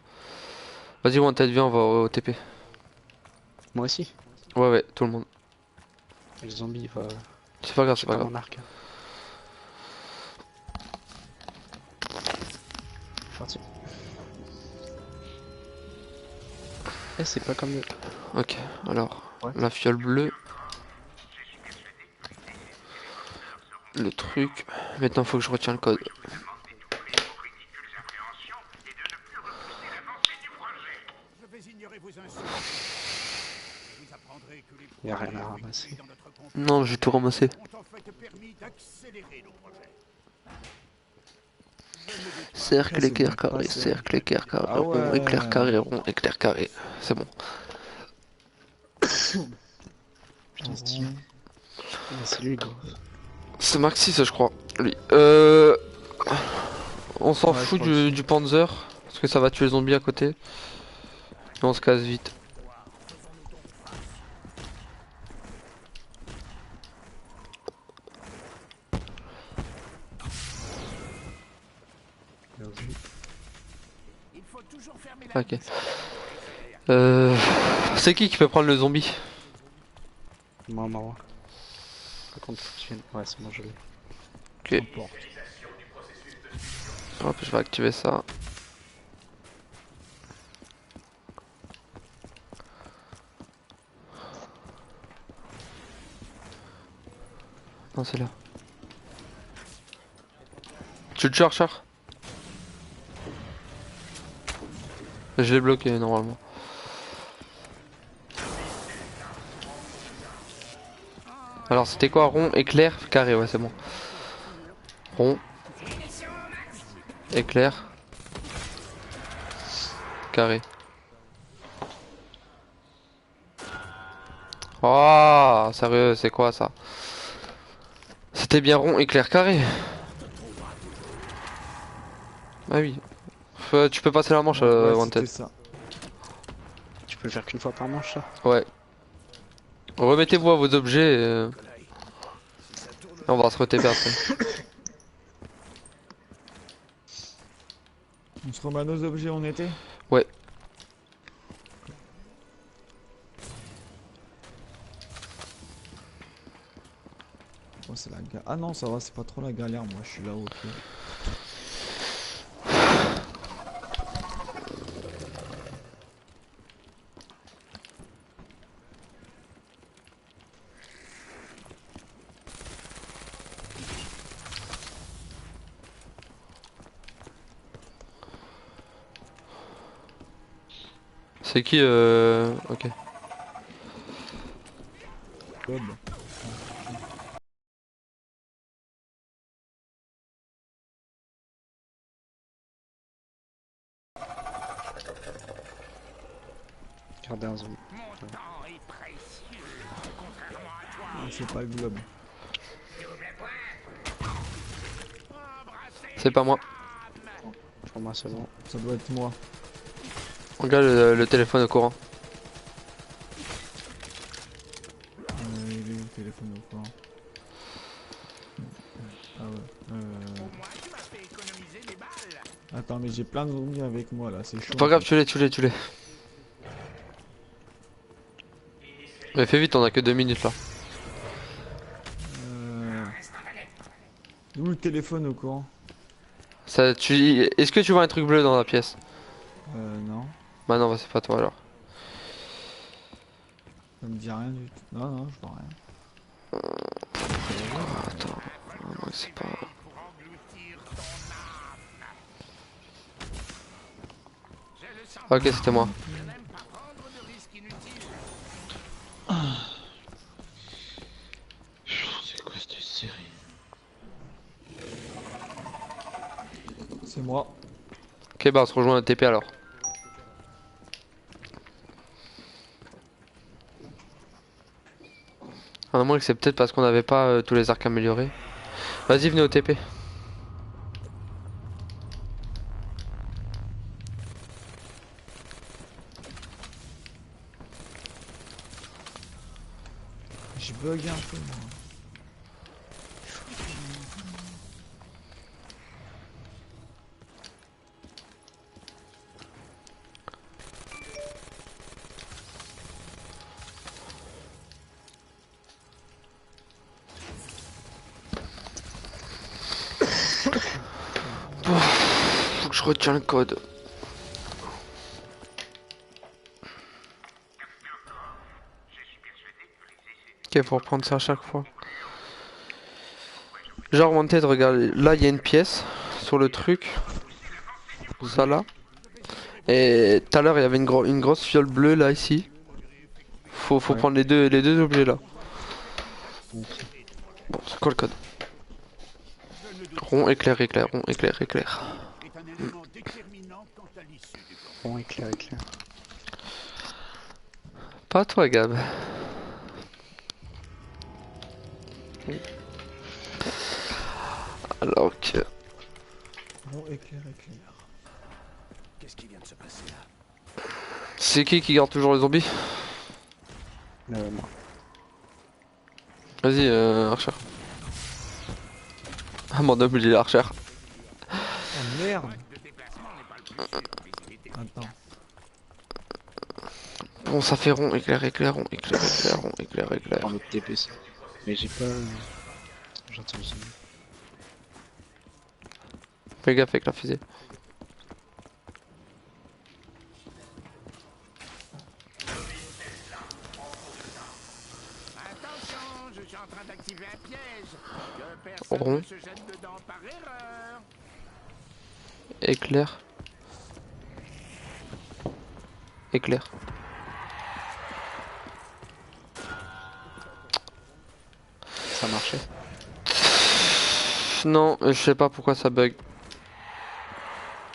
Vas-y, Wanted, viens, on va au TP. Moi aussi. Ouais, ouais, tout le monde. Le zombie va. C'est pas grave, c'est J'ai pas pas grave. mon arc. Parti. Eh, c'est pas comme le. Ok, alors, Ouais. la fiole bleue. Le truc. Maintenant, faut que je retienne le code. Je vais ignorer vos insultes. Vous apprendrez que les Y a rien à progrès ramasser. effectués dans notre conflit Non, j'ai tout ramassé. ont en fait permis d'accélérer nos projets. Cercle, c'est éclair, bien carré, passé. cercle, éclair, carré, Ah rond, éclair, ouais. carré, rond, éclair, carré. C'est bon. Putain, stylé. Ah, c'est lui, gros. C'est Maxis, ça, je crois. Lui. On s'en Ouais, fout je crois du Panzer. Parce que ça va tuer les zombies à côté. Et on se casse vite. Bien vu. Il faut toujours fermer la Ok. vis. C'est qui peut prendre le zombie? Moi, moi. Par contre, faut que tu viennes. Ouais, c'est bon, je l'ai. Ok. Hop, je vais activer ça. Non, c'est là. Tu le tues, Archer? Je l'ai bloqué normalement. Alors c'était quoi? Rond, éclair, carré, ouais c'est bon. Rond. Éclair. Carré. Oh, sérieux, c'est quoi ça? C'était bien rond, éclair, carré. Ah oui. Tu peux passer la manche, Ouais, Wanted. c'était ça. Tu peux le faire qu'une fois par manche, ça? Ouais. Remettez-vous à vos objets et on va se re-TP après. On se remet à nos objets où on était? Ouais. Oh, c'est la galère. Ah non, ça va, c'est pas trop la galère, moi je suis là, ok. C'est qui Ok. Bob. Gardez un zombie. Mon temps est précieux, contrairement à toi. Ah, c'est pas le globe. Embrassez C'est pas moi. Pour moi, c'est bon. Ça doit être moi. Regarde le téléphone au courant. Il est où le téléphone au courant? Ah ouais. moi, tu m'as fait économiser des balles. Attends, mais j'ai plein de zombies avec moi là, c'est chaud. Pas grave, tu l'es. Mais fais vite, on a que 2 minutes là. Où le téléphone au courant? Ça, Est-ce que tu vois un truc bleu dans la pièce? Non. Bah non, bah c'est pas toi alors. Ça me dit rien du tout. Non, non, je vois rien. Attends, non, c'est pas... Pour engloutir ton âme. Je le sens. Ok, c'était moi. Je n'aime pas prendre de risques inutiles. C'est quoi cette série? C'est moi. Ok, bah on se rejoint à TP alors. À moins que c'est peut-être parce qu'on n'avait pas tous les arcs améliorés. Vas-y, venez au TP. J'ai bugué un peu moi. Faut que je retiens le code. Ok, faut reprendre ça à chaque fois. Genre, Wanted, regarde, là il y a une pièce sur le truc. Ça là. Et tout à l'heure il y avait une grosse fiole bleue là ici. Faut Ouais. prendre les deux objets là. Ok. Bon, c'est quoi le code? Rond, éclair, éclair, rond, éclair, éclair. Est un élément déterminant quant à l'issue du combat. Bon, éclair, éclair. Pas toi, Gab. Alors que... Bon, éclair, éclair. Qu'est-ce qui vient de se passer là? C'est qui garde toujours les zombies? Moi. Vas-y, Archer. Ah, mon homme, il est Archer. Oh merde. De déplacement n'est pas le plus sûr en visibilité. Attends. Bon, ça fait rond, éclair, éclair, rond, éclair, éclair, rond, éclair, éclair. En autre TP, ça. Mais j'ai pas. J'entends le zombie. Fais gaffe avec la fusée. Attention, je suis en train d'activer un piège. Que personne Rond. ne se jette dedans par erreur. Éclair. Éclair. Ça marchait. Non, je sais pas pourquoi ça bug.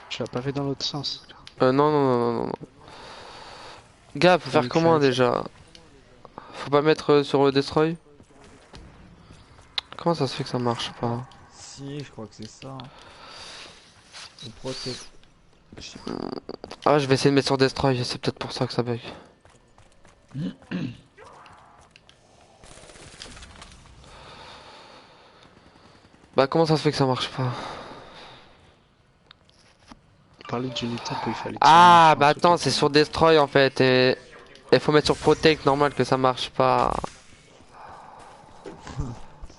Tu l'as pas fait dans l'autre sens. Non. Gab, faut faire Oui, comment clair. déjà? Faut pas mettre sur le destroy? Comment ça se fait que ça marche pas? Si, je crois que c'est ça. On protège. Ah, je vais essayer de mettre sur destroy, c'est peut-être pour ça que ça bug. Bah comment ça se fait que ça marche pas? parlait d'une étape où il fallait tirer Ah, un bah truc attends, qui c'est était- sur Destroy en fait. Et il faut mettre sur Protect, normal que ça marche pas.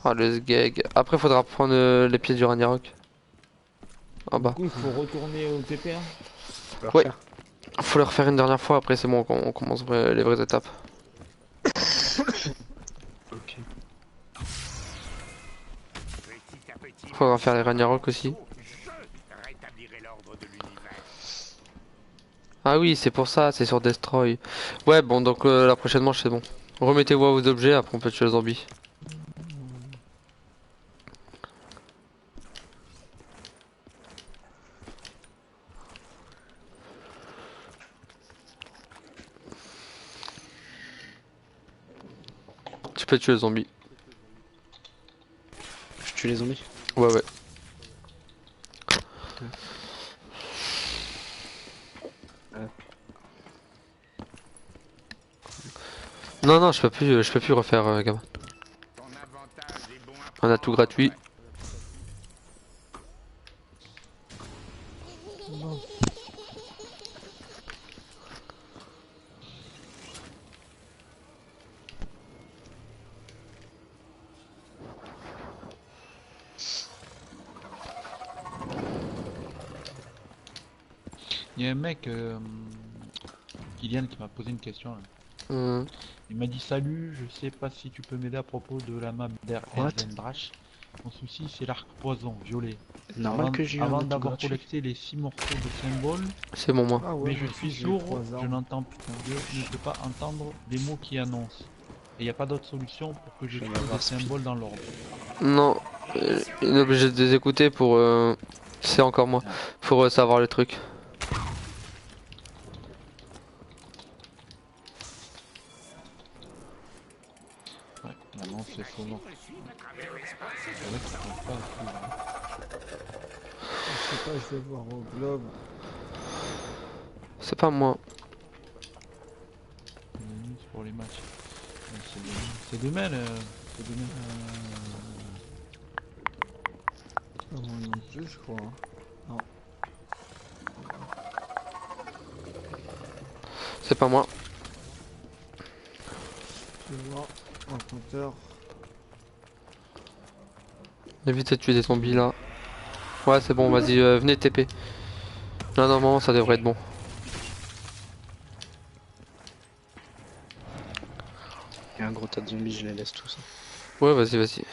Ah, le sgeg. Après, faudra prendre les pieds du Ragnarok. Ah Du bah. coup, il faut retourner au TP, hein. Faut le Ouais. refaire. Faut le refaire une dernière fois, après c'est bon, on commence les vraies étapes. Ok. Petit à petit, Faudra faire les Ragnarok aussi. je rétablirai l'ordre de l'univers. Ah oui, c'est pour ça, c'est sur Destroy. Ouais, bon, donc la prochaine manche c'est bon. Remettez-vous à vos objets, après on peut tuer le zombie. Tu peux tuer le zombie. Je tue les zombies. Ouais, ouais. Non, non, je peux plus refaire, gamin. Ton avantage est bon à On a tout gratuit. Il y a un mec, Kylian, qui m'a posé une question là. Hum. Il m'a dit salut, je sais pas si tu peux m'aider à propos de la map d'Air What? Elzendrach. Mon souci c'est l'arc poison violet. Normal que j'ai eu un Avant retour d'avoir gratuit. collecté les 6 morceaux de symboles, C'est bon, moi. Ah ouais, mais je moi aussi, suis j'ai sourd, 3 je armes. n'entends plus, je ne peux pas entendre les mots qui annoncent. Et il n'y a pas d'autre solution pour que je Je vais trouve voir les speed. symboles dans l'ordre. Non, il est obligé de les écouter pour... C'est encore moi. Pour savoir le truc. Ouais, l'annonce c'est sonore. C'est vrai qu'ils sont pas à suivre, hein. Je sais pas, je vais voir au globe. C'est pas moi. Les news pour les matchs. Ouais, c'est demain, c'est demain. Ah, moi non plus, je crois. Non. C'est pas moi. Je vais voir un compteur. Évite de tuer des zombies là. Ouais, c'est bon, vas-y, venez TP. Là, normalement, ça devrait être bon. Il y a un gros tas de zombies, je les laisse tous. Ouais, vas-y, vas-y.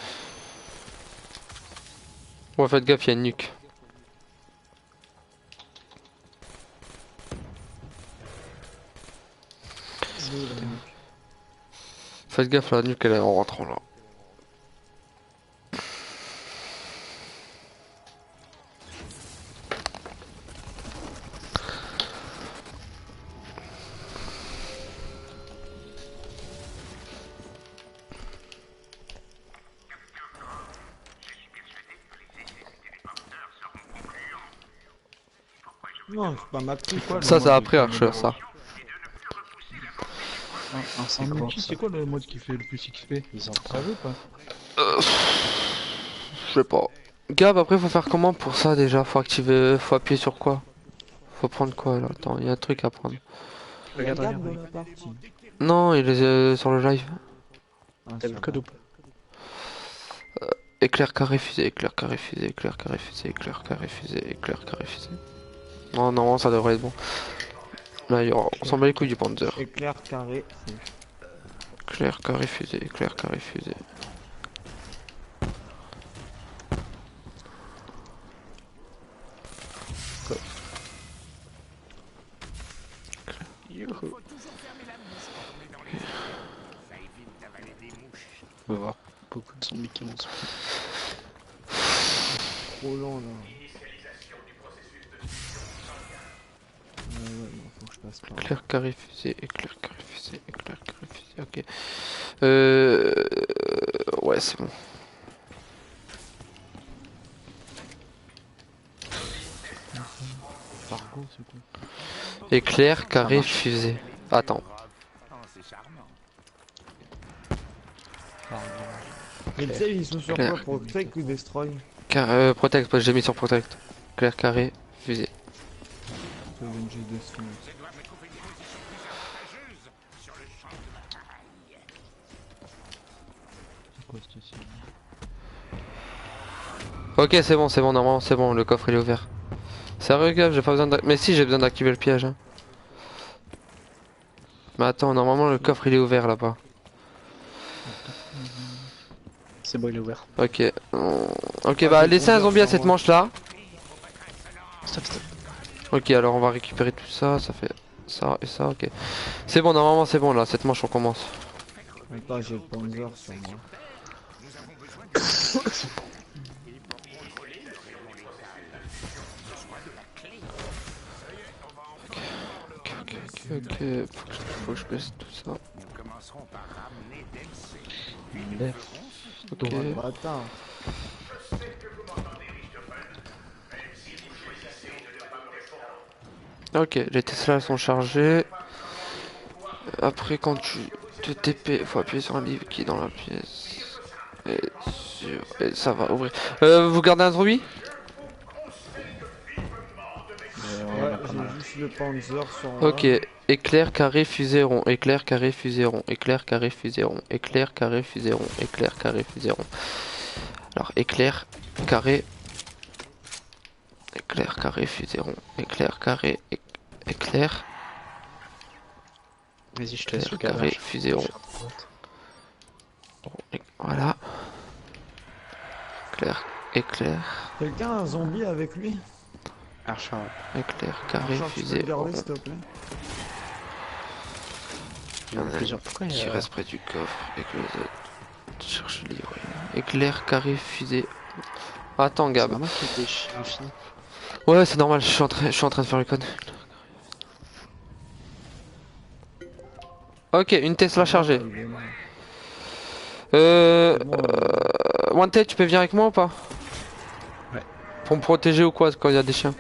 Ouais, faites gaffe, il y a une nuque. Faites gaffe, la nuque elle est en rentrant là. Non, c'est pas ma prise. quoi, le Ça, mode ça a pris qui Archer, met ça. Ah, c'est En quoi multi, c'est quoi le mode qui fait le plus XP? Ils Vous entendent. savez ou pas? Je sais pas. Gab, après, faut faire comment pour ça déjà? Faut activer, faut appuyer sur quoi? Faut prendre quoi là? Attends, il y a un truc à prendre. Regarde, Regarde regarde. dans la partie. Non, il est sur le live. Ah, T'as ça vu le code va. ou pas? Éclair carré fusée, éclair carré fusée, éclair carré fusée, éclair carré fusée, éclair carré fusée. Non, non, ça devrait être bon. Là, on s'en bat les couilles du Panzer. Éclair carré. Éclair carré fusée, éclair carré fusée. Youhou. Ça évite d'avaler des mouches. On va voir beaucoup de zombies qui vont se Trop lent là. Ouais, non, faut que je passe par là. Éclair carré fusée, éclair carré fusée, éclair carré fusée, ok. Ouais, c'est bon. Fargo, c'est quoi? Éclair carré fusée. Attends. Oh, c'est charmant. Mais tu sais, ils sont sur Claire. quoi? Protect ou Destroy? Protect, parce que j'ai mis sur Protect. Éclair carré fusée. juste de se finir. Je dois me trouver une position plus avantageuse sur le champ de bataille. C'est quoi cette scène? Ok, c'est bon, normalement c'est bon, le coffre il est ouvert. Sérieux, gars, j'ai pas besoin de. Mais si, j'ai besoin d'activer le piège. Hein. Mais attends, normalement le coffre il est ouvert là-bas. C'est bon, il est ouvert. Ok. Ok, Ah, bah j'ai laissez un 11 heures zombie à sur cette moi. manche là. Stop, stop. Ok, alors on va récupérer tout ça, ça fait ça et ça, ok. C'est bon, normalement c'est bon là, cette manche on commence. Attends, j'ai le Panzer sur moi. Ok, faut que je baisse tout ça. Nous commencerons par ramener Dempsey. L'air. Ok. Oh, le bâtard. Ok, les Tesla sont chargés. Après, quand tu te TP, faut appuyer sur un livre qui est dans la pièce. Et ça va ouvrir. Vous gardez un zombie? Ouais, j'ai juste le Panzer sur moi. Ok, éclair, carré, fusée, rond. Éclair, carré, fusée, rond. Éclair, carré, fusée, rond. Éclair, carré, fusée, rond. Éclair, carré, fusée, rond. Alors, éclair, carré. Éclair, carré, fusée, rond. Éclair, carré, éclair. Vas-y, je te laisse le Éclair, carré, carré. fusée, rond. Voilà. Éclair, éclair. Quelqu'un a un zombie avec lui? Archa. Éclair, carré, Charles, tu peux fusée, le rond. garder s'il te plaît? Il y en a plusieurs. Pourquoi il y Qui a... reste près du coffre et que les autres cherchent le livre. Éclair, carré, fusée. Attends, C'est Gab. normal qu'il y ait des chiens infinis. Ouais, c'est normal, je suis en train de faire le code. Ok, une Tesla chargée. Wanted, tu peux venir avec moi ou pas? Ouais. Pour me protéger ou quoi quand il y a des chiens?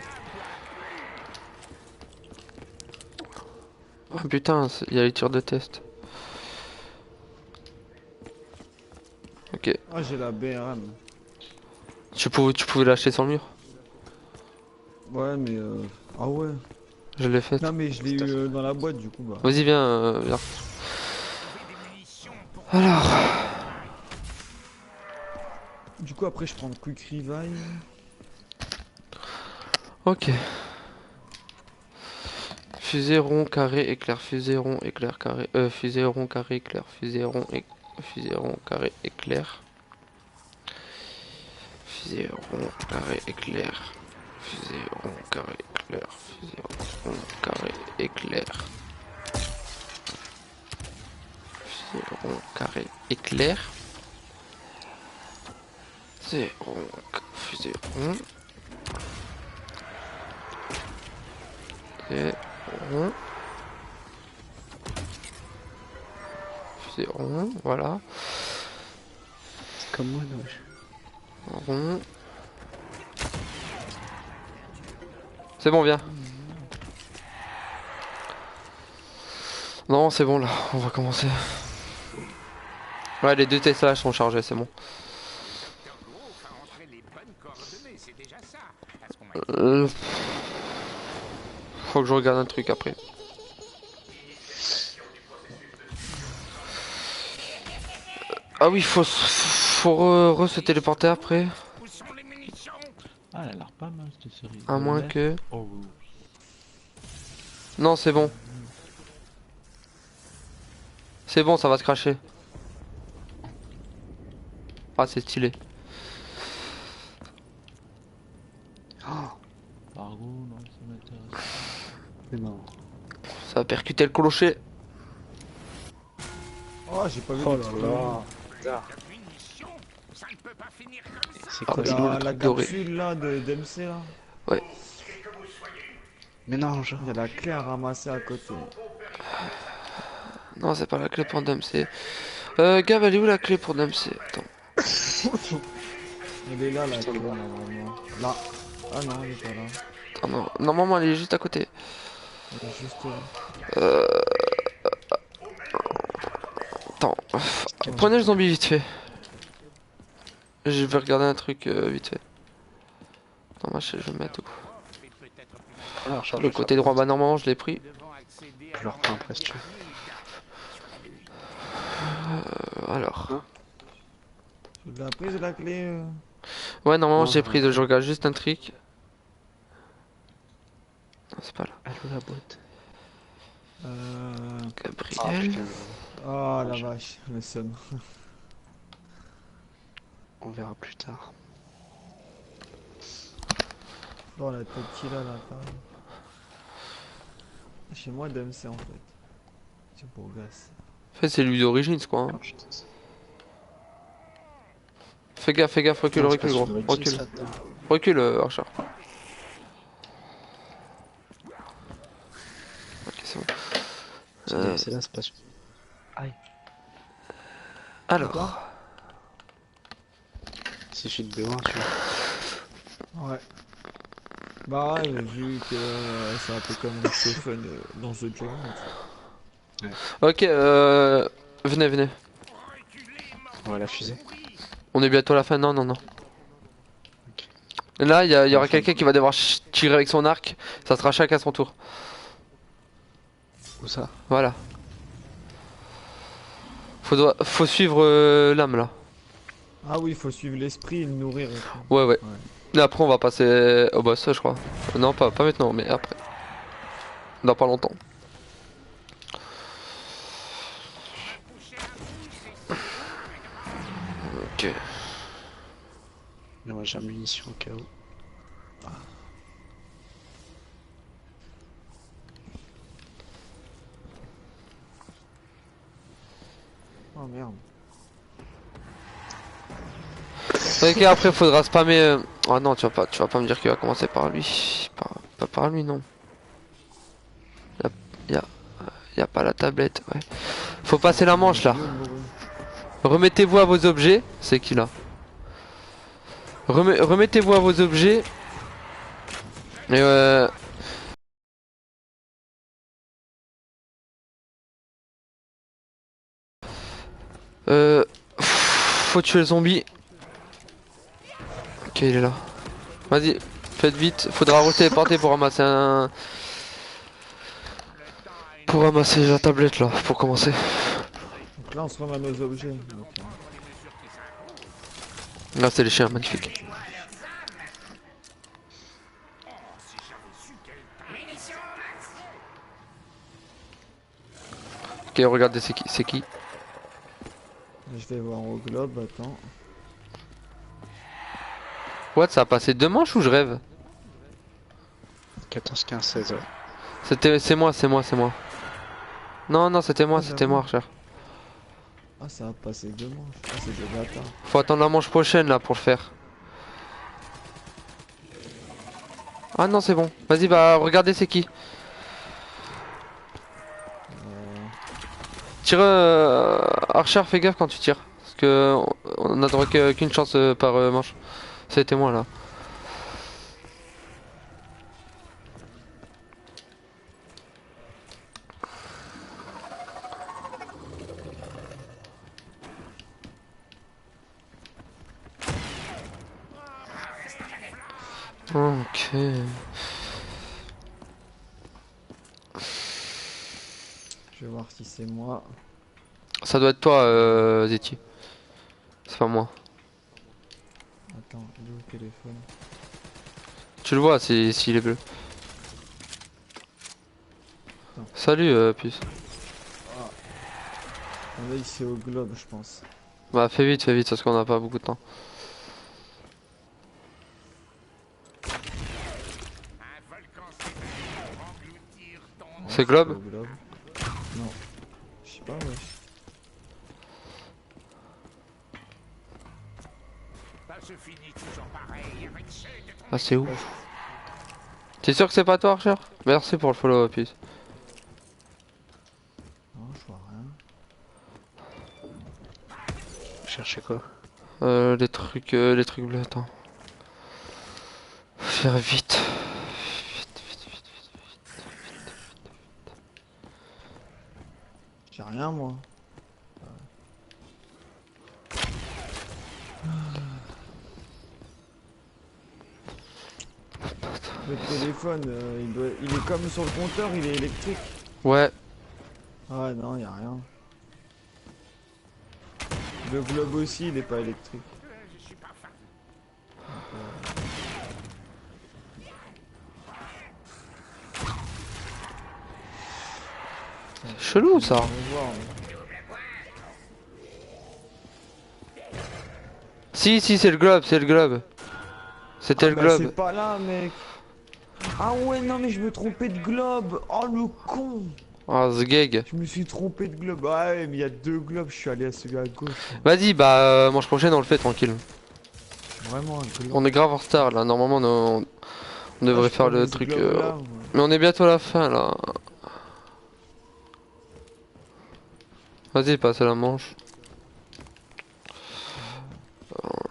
Oh putain, il y a les tirs de test. Ok. Ah, j'ai la BRM. Tu pouvais lâcher sur le mur? Ouais, mais ah ouais. Je l'ai fait. Non, mais je l'ai eu dans la boîte du coup, bah. Vas-y, viens, viens. Alors. Du coup, après, je prends Quick Revive. Ok. Fusée rond carré éclair fusée rond éclair carré fusée rond carré éclair fusée rond fusée rond carré éclair fusée rond carré éclair fusée rond carré éclair fusée rond carré éclair fusée rond carré éclair fusée rond fusée rond et rond. Fusée rond, voilà. C'est comme moi, donc. Rond. C'est bon, viens. Non, c'est bon là, on va commencer. Ouais, les deux Tesla sont chargés, c'est bon. Faut que je regarde un truc après. Ah oui, faut se téléporter après. Ah, elle a l'air pas mal cette série. À moins que... Oh, oui. Non, c'est bon. C'est bon, ça va se cracher. Ah, c'est stylé. Pargo, non, ça m'intéresse. C'est marrant. Ça va percuter le clocher. Oh, j'ai pas vu Oh de là là. C'est Ah, quoi oui, ça? le La truc doré. capsule là de d'MC là. Ouais. Mais non, genre. Il y a la clé à ramasser à côté. Non, c'est pas la clé pour Dom, c'est... Gab, elle est où la clé pour Dom? C'est... Attends. Elle est là la clé normalement. Là. Ah non, elle est pas là. Attends, non. Normalement, elle est juste à côté. Elle est juste là. Attends. Prenez le zombie vite fait. Je vais regarder un truc vite fait. Attends, moi, je vais me mettre où? Alors, charge, Le côté droit, bah normalement je l'ai pris. Je leur prends après si tu veux. Alors. Hein? Tu l'as prise la clé Ouais, normalement Non, j'ai pris, je regarde juste un trick. Non, c'est pas là. Allô la boîte. Ah Gabriel. putain, Oh la vache, le seum. on verra plus tard. Oh la tête qu'il a là, pareil. Chez moi, DMC en fait. C'est pour Gas. En fait, c'est lui d'origine, ce quoi. Hein. Oh, putain. Fais gaffe, recule, Non, c'est pas recule, gros. sur le Recule. 10, là-dedans. Recule, Archer. Ok, c'est bon. C'est là, c'est pas sûr. Alors. Si je suis de B1, tu vois. Ouais. Bah ouais, vu que c'est un peu comme Richthofen dans ce jeu. Ok, venez. On va la fusée. On est bientôt à la fin. Non. Ok. Là, il y aura quelqu'un qui va devoir tirer avec son arc. Ça sera chacun son tour. Où ça? Voilà. Faut suivre l'âme là. Ah oui, il faut suivre l'esprit et le nourrir. Ouais. Et après, on va passer au boss, je crois. Non, pas maintenant, mais après. Dans pas longtemps. Ok. Mais moi j'ai la munition au cas où. Oh merde. Ok, après, faudra spammer. Oh non, tu vas pas me dire qu'il va commencer par lui. Pas par lui, non. Y a pas la tablette, ouais. Faut passer la manche là. Remettez-vous à vos objets. C'est qui là? Remettez-vous à vos objets. Et faut tuer le zombie. Ok, il est là. Vas-y, faites vite. Faudra retéléporter pour ramasser un. Pour ramasser la tablette là, pour commencer. Donc là, on se remet à nos objets. Donc, Là, c'est les chiens, magnifique. Ok, regardez, c'est qui? je vais voir au globe, attends. What, ça a passé 2 manches ou je rêve? 14, 15, 16, ouais. C'est moi. Non, c'était moi, j'avoue. Archer. Ah, ça a passé 2 manches. Ah, c'est des bâtards. Faut attendre la manche prochaine là pour le faire. Ah non, c'est bon. Vas-y, bah regardez c'est qui. Tire Archer, fais gaffe quand tu tires. Parce que on a droit qu'une chance par manche. C'était moi là. Ok. Je vais voir si c'est moi. Ça doit être toi, Zeti. C'est pas moi. Attends, il est où le téléphone? Tu le vois s'il est bleu. Non. Salut, puce. Là, il c'est au globe, je pense. Bah fais vite, parce qu'on a pas beaucoup de temps. C'est Globe? Au globe. Non. Je sais pas, ouais. Ah c'est où? T'es sûr que c'est pas toi, Archer? Merci pour le follow, puce. Non, je vois rien. Cherchez quoi? Les trucs bleus, attends. Faire vite. J'ai rien, moi. Le téléphone, il est comme sur le compteur, il est électrique. Ouais. Ah non, y a rien. Le globe aussi, il est pas électrique. Chelou ça. On va voir, mais- Si, c'est le globe, c'est le globe. C'était le bah, globe. c'est pas là, mec. Ah ouais, non, mais je me trompais de globe. Oh le con. Ah, the gag. Je me suis trompé de globe. Ah ouais, mais il y a 2 globes, je suis allé à celui à gauche. Vas-y, bah, manche prochaine, on le fait tranquille. Vraiment un globe. On est grave en retard là. Normalement, on devrait je faire prenais le ce truc. globe-là, moi. Mais on est bientôt à la fin là. Vas-y, passe à la manche.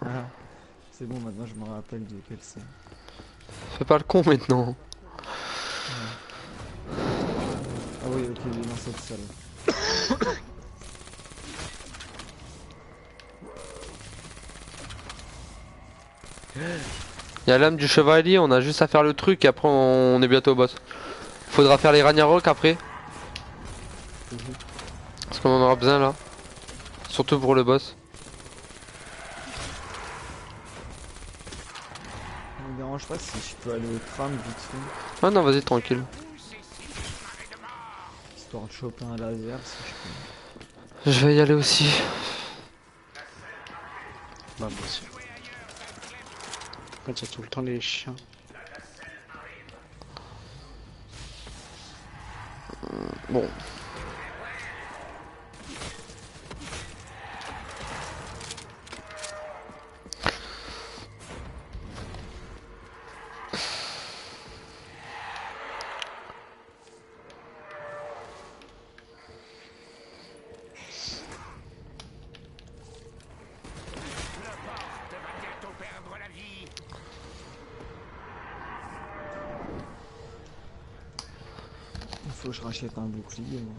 Ah, c'est bon, maintenant je me rappelle de quel c'est. Fais pas le con maintenant. Ah oui, ok, il est dans cette salle. Y'a l'âme du chevalier, on a juste à faire le truc et après on est bientôt au boss. Faudra faire les Ragnarok après. Parce qu'on en aura besoin là. Surtout pour le boss. Ça me dérange pas si je peux aller au tram vite fait. Ah non, vas-y, tranquille. Histoire de choper un laser si je peux. Je vais y aller aussi. Bah, moi aussi. En fait, il y a tout le temps les chiens. Bon. Il faut que je rachète un bouclier, moi.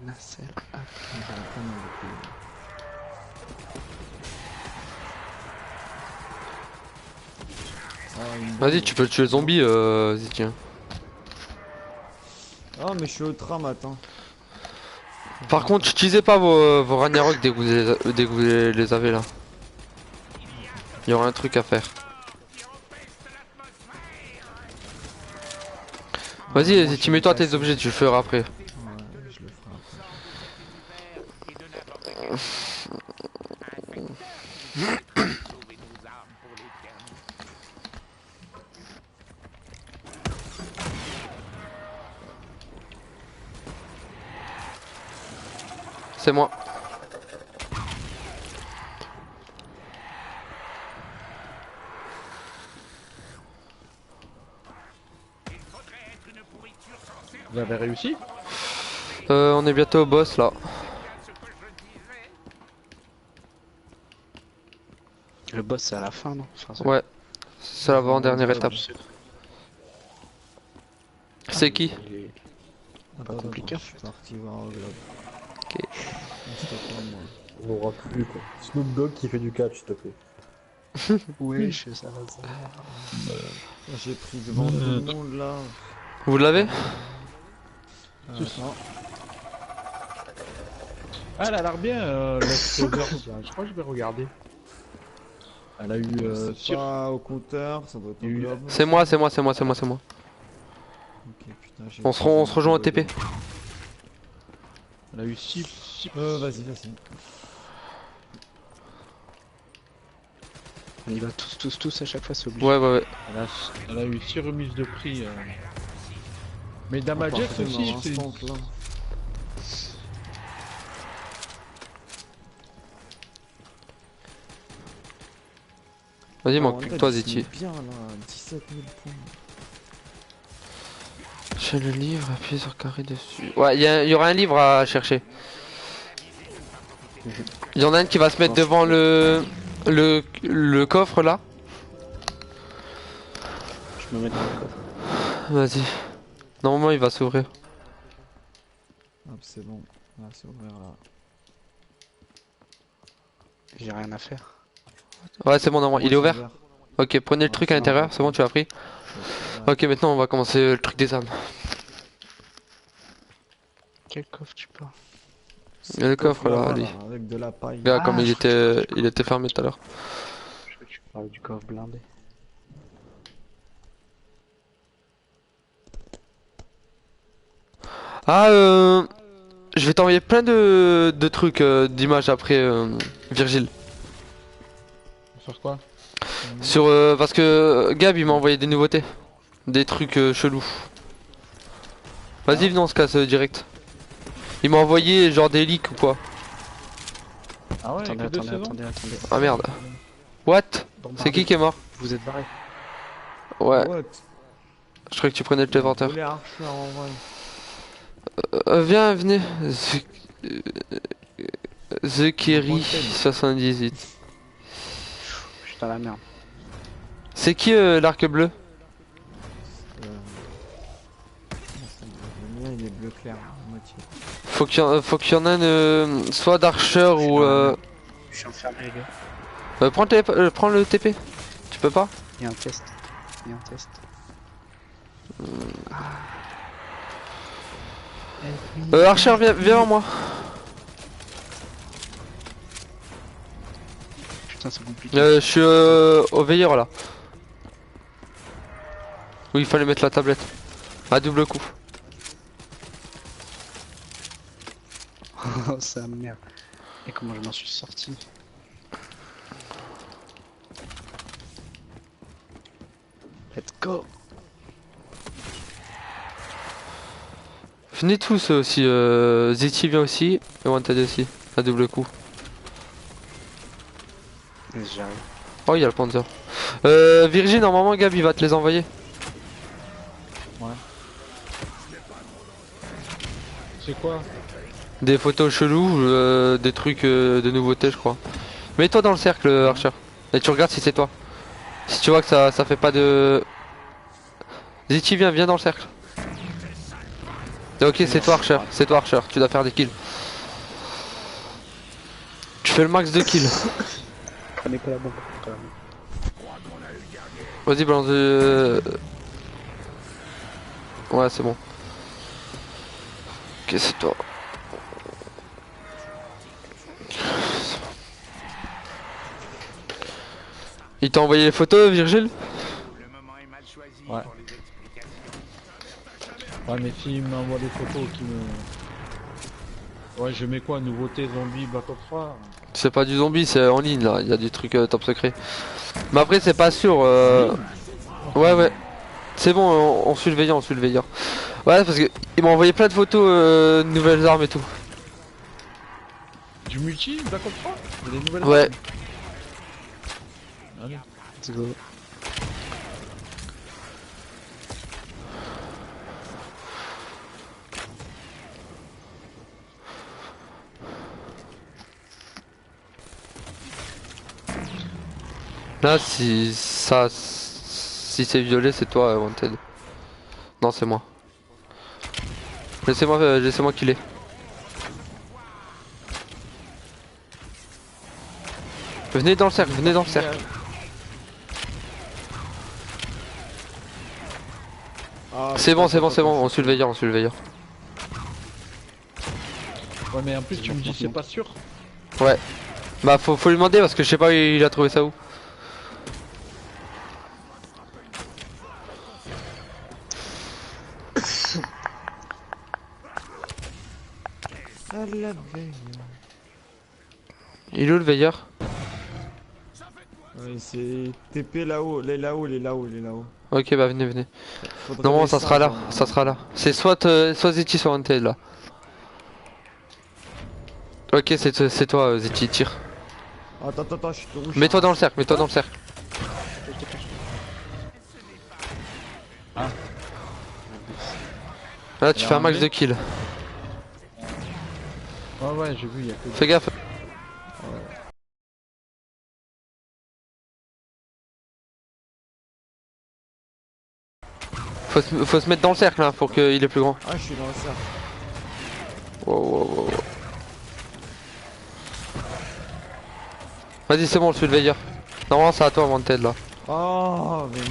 Nacelle. Je vais prendre un bouclier. Ah, une Vas-y, bombe. tu peux tuer le zombie, vas-y, tiens. Ah, mais je suis au tram, attends. Par contre, utilisez pas vos Ragnarok dès que vous les avez là. Il y aura un truc à faire. Vas-y, vas-y, tu mets-toi tes objets, tu le feras après. Ouais, je le ferai après. Sauver nos âmes pour l'éternité. C'est moi. Vous avez réussi? On est bientôt au boss là. Le boss, c'est à la fin, non? Enfin, c'est- Ouais. C'est l'avant-dernière étape. C'est qui? Il est- Attends, compliqué, attends, en je suis parti voir au globe. Ok. S'il te plaît, moi. On n'aura plus quoi. Snoop Dogg qui fait du catch, s'il te plaît. Oui, je sais ça. J'ai pris devant tout le monde là. Vous l'avez? Non. Ah, elle a l'air bien, l'exploder, je crois que je vais regarder. Elle a eu C'est pas au compteur, ça doit être au Il y a eu- globe. C'est moi. Ok, putain, j'ai On se rejoint au TP. elle a eu 6. Vas-y, vas-y. On y va tous à chaque fois, c'est obligé. Ouais. Elle a eu 6 remises de prix. Mais Damagex Parfait, aussi, dans c'est. l'instant, là. Vas-y, Ah, manque en plus que tête, toi, il se Ziti. met bien là, 17 000 points. J'ai le livre, appuyez sur carré dessus. Ouais, il y aura un livre à chercher. Il y en a un qui va se mettre devant le coffre là. Je me mets dans le coffre. Vas-y. Normalement, il va s'ouvrir. Hop, c'est bon. Là, c'est ouvert là. J'ai rien à faire. Ouais, c'est bon, normalement. Il est Ouais, ouvert. c'est Ok, prenez le Ouais, truc à c'est l'intérieur. bon. C'est bon, tu as pris. Ouais. Ok, maintenant on va commencer le truc des armes. Quel coffre tu parles? Il y a le coffre là, là-bas, Ali. là, avec de la paille. Regarde comme Ah, je crois que il était fermé tout à l'heure. Je crois que tu parles du coffre blindé. Ah, je vais t'envoyer plein de trucs, d'images après, Virgile. Faire quoi? Sur, parce que Gab il m'a envoyé des nouveautés. Des trucs chelous. Vas-y, venons, on se casse direct. Il m'a envoyé genre des leaks ou quoi. Ah ouais, Attendez, que deux attendez, saisons attendez, attendez. Ah merde. What? Bombardez. C'est qui est mort? Vous êtes barré. Ouais, What? je croyais que tu prenais le téléporteur. Les archers en vrai. Viens, venez. The Kerry 78. Je suis dans la merde. C'est qui l'arc bleu? Le mien il est bleu clair, à moitié. Faut qu'il y en ait une, soit d'archer ou Je suis enfermé les gars. prends le TP. Tu peux pas? Il y a un test. Il y a un test. Archer, viens vers moi. Putain, c'est compliqué. Je suis au veilleur là. Oui, il fallait mettre la tablette. À double coup. Oh, ça merde. Et comment je m'en suis sorti? Let's go. Venez tous aussi. Ziti vient aussi. Et Wanted aussi. À double coup. Vas-y, j'arrive. Oh, il y a le Panzer. Virgin, normalement, Gab, il va te les envoyer. C'est quoi? Des photos cheloues, des trucs de nouveautés, je crois. Mets-toi dans le cercle, Archer. Et tu regardes si c'est toi. Si tu vois que ça fait pas de... Ziti, viens dans le cercle. Ok, c'est toi, Archer. C'est toi, Archer. Tu dois faire des kills. Tu fais le max de kills. Prenez pas la bombe. quand même. Vas-y, balance Ouais, c'est bon. Ok, c'est toi. Il t'a envoyé les photos, Virgile? Le moment est mal choisi Ouais. pour les explications. Ouais, mais s'il m'envoie des photos qui me... Ouais, je mets quoi? Nouveauté zombie Black Ops 3? C'est pas du zombie, c'est en ligne là. Il y a des trucs top secret. Mais après, c'est pas sûr. Ouais. C'est bon, on suit le veilleur, on suit le veilleur. Ouais, parce que il m'a envoyé plein de photos, de nouvelles armes et tout. Du multi Black Ops 3? Il y a des nouvelles Ouais. armes. Allez. Let's go. Là, si c'est violet, c'est toi, Wanted. Non, c'est moi. Laissez-moi killer. Venez dans le cercle, venez dans le cercle. Ah, C'est bon, putain, on suit le veilleur, on suit le veilleur. Ouais, mais en plus, tu me dis c'est pas sûr. Ouais. Bah, faut lui demander parce que je sais pas, il a trouvé ça où. Ça la veille. Il est où le veilleur? Ouais, c'est TP là-haut, il est là-haut, il est là-haut, il est là-haut. Ok, bah venez. Faudrait Non, les ça sera là, cinq, hein. ça sera là. C'est soit Zeti, soit Wanted là. Ok, c'est toi, Zeti, tire. Attends, je suis tout rouge. Mets-toi dans le cercle, mets-toi dans le cercle. Là, tu Il a fais un max enlevé. de kills. Ouais, j'ai vu, il y a que... Fais gaffe. Faut se mettre dans le cercle hein, pour qu'il est plus grand. Ah, je suis dans le cercle. Wow. Vas-y, c'est bon, je suis le veilleur. Normalement, c'est à toi, Wanted là. Oh, vénère.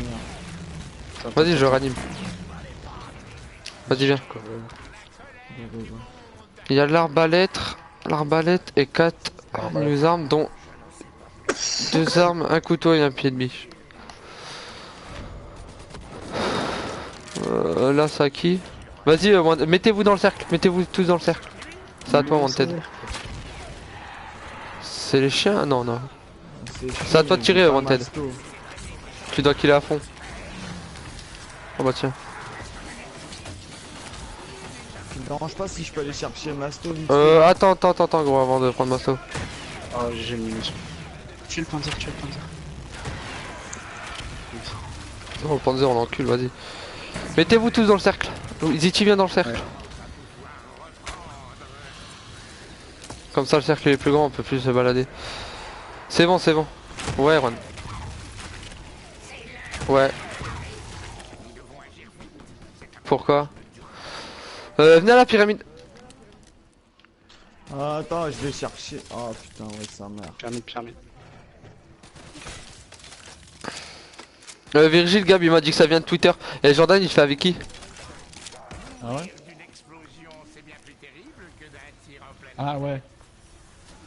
Vas-y, je ranime. Vas-y, viens. Il y a l'arbalète et 4 nouvelles armes, dont 2 armes, un couteau et un pied de biche. Là, c'est à qui? Vas-y, mettez-vous dans le cercle, mettez-vous tous dans le cercle. C'est à toi, Wanted. C'est les chiens? Non, non. C'est à toi de tirer, Wanted. Tu dois killer à fond. Oh bah tiens. Ça me dérange pas si je peux aller chercher Masto vite. Attends gros avant de prendre Masto. Oh, j'ai une munition. Tu le panzer, tu le panzer. Oh le Panzer on l'encule, vas-y. Mettez-vous tous dans le cercle. Ziti vient dans le cercle. Ouais. Comme ça le cercle est plus grand, on peut plus se balader. C'est bon, c'est bon. Ouais Ron. Ouais. Pourquoi? Venez à la pyramide. Ah, attends, je vais chercher. Oh putain, ouais, sa mère. Pyramide. Virgile Gab il m'a dit que ça vient de Twitter. Et Jordan il fait avec qui? Ah ouais? D'une explosion, c'est bien plus terrible que d'un tir en pleine. Ah ouais.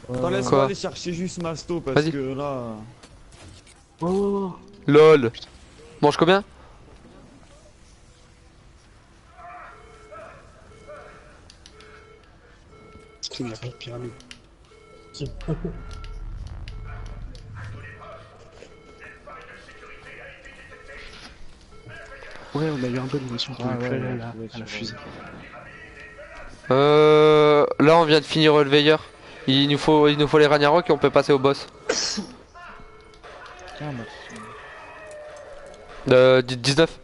Attends, laisse-moi Quoi? aller chercher juste Masto parce Vas-y. que là. Oh, LOL. Mange combien? il n'y a pas de pyramide. Ouais, on a eu un peu de munitions pour Ah le ouais, feu ouais, là, ouais, à la fusée. Là on vient de finir le veilleur. Il nous faut les Ragnarok et on peut passer au boss. Tiens, bah, 19.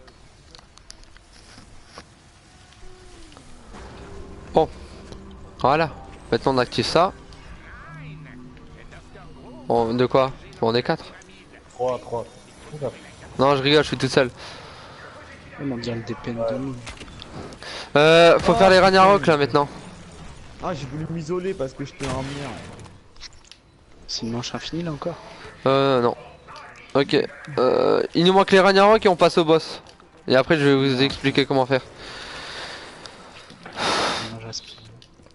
Bon. Voilà. Maintenant on active ça. Bon, de quoi? Bon, on est 4. 3. Non je rigole, je suis tout seul. On dirait le DPN de nous. Faut faire les Ragnarok là maintenant. Ah, j'ai voulu m'isoler parce que j'étais en merde. C'est une manche infinie là encore. Non. Ok. Il nous manque les Ragnarok et on passe au boss. Et après je vais vous expliquer comment faire. Non, j'aspire.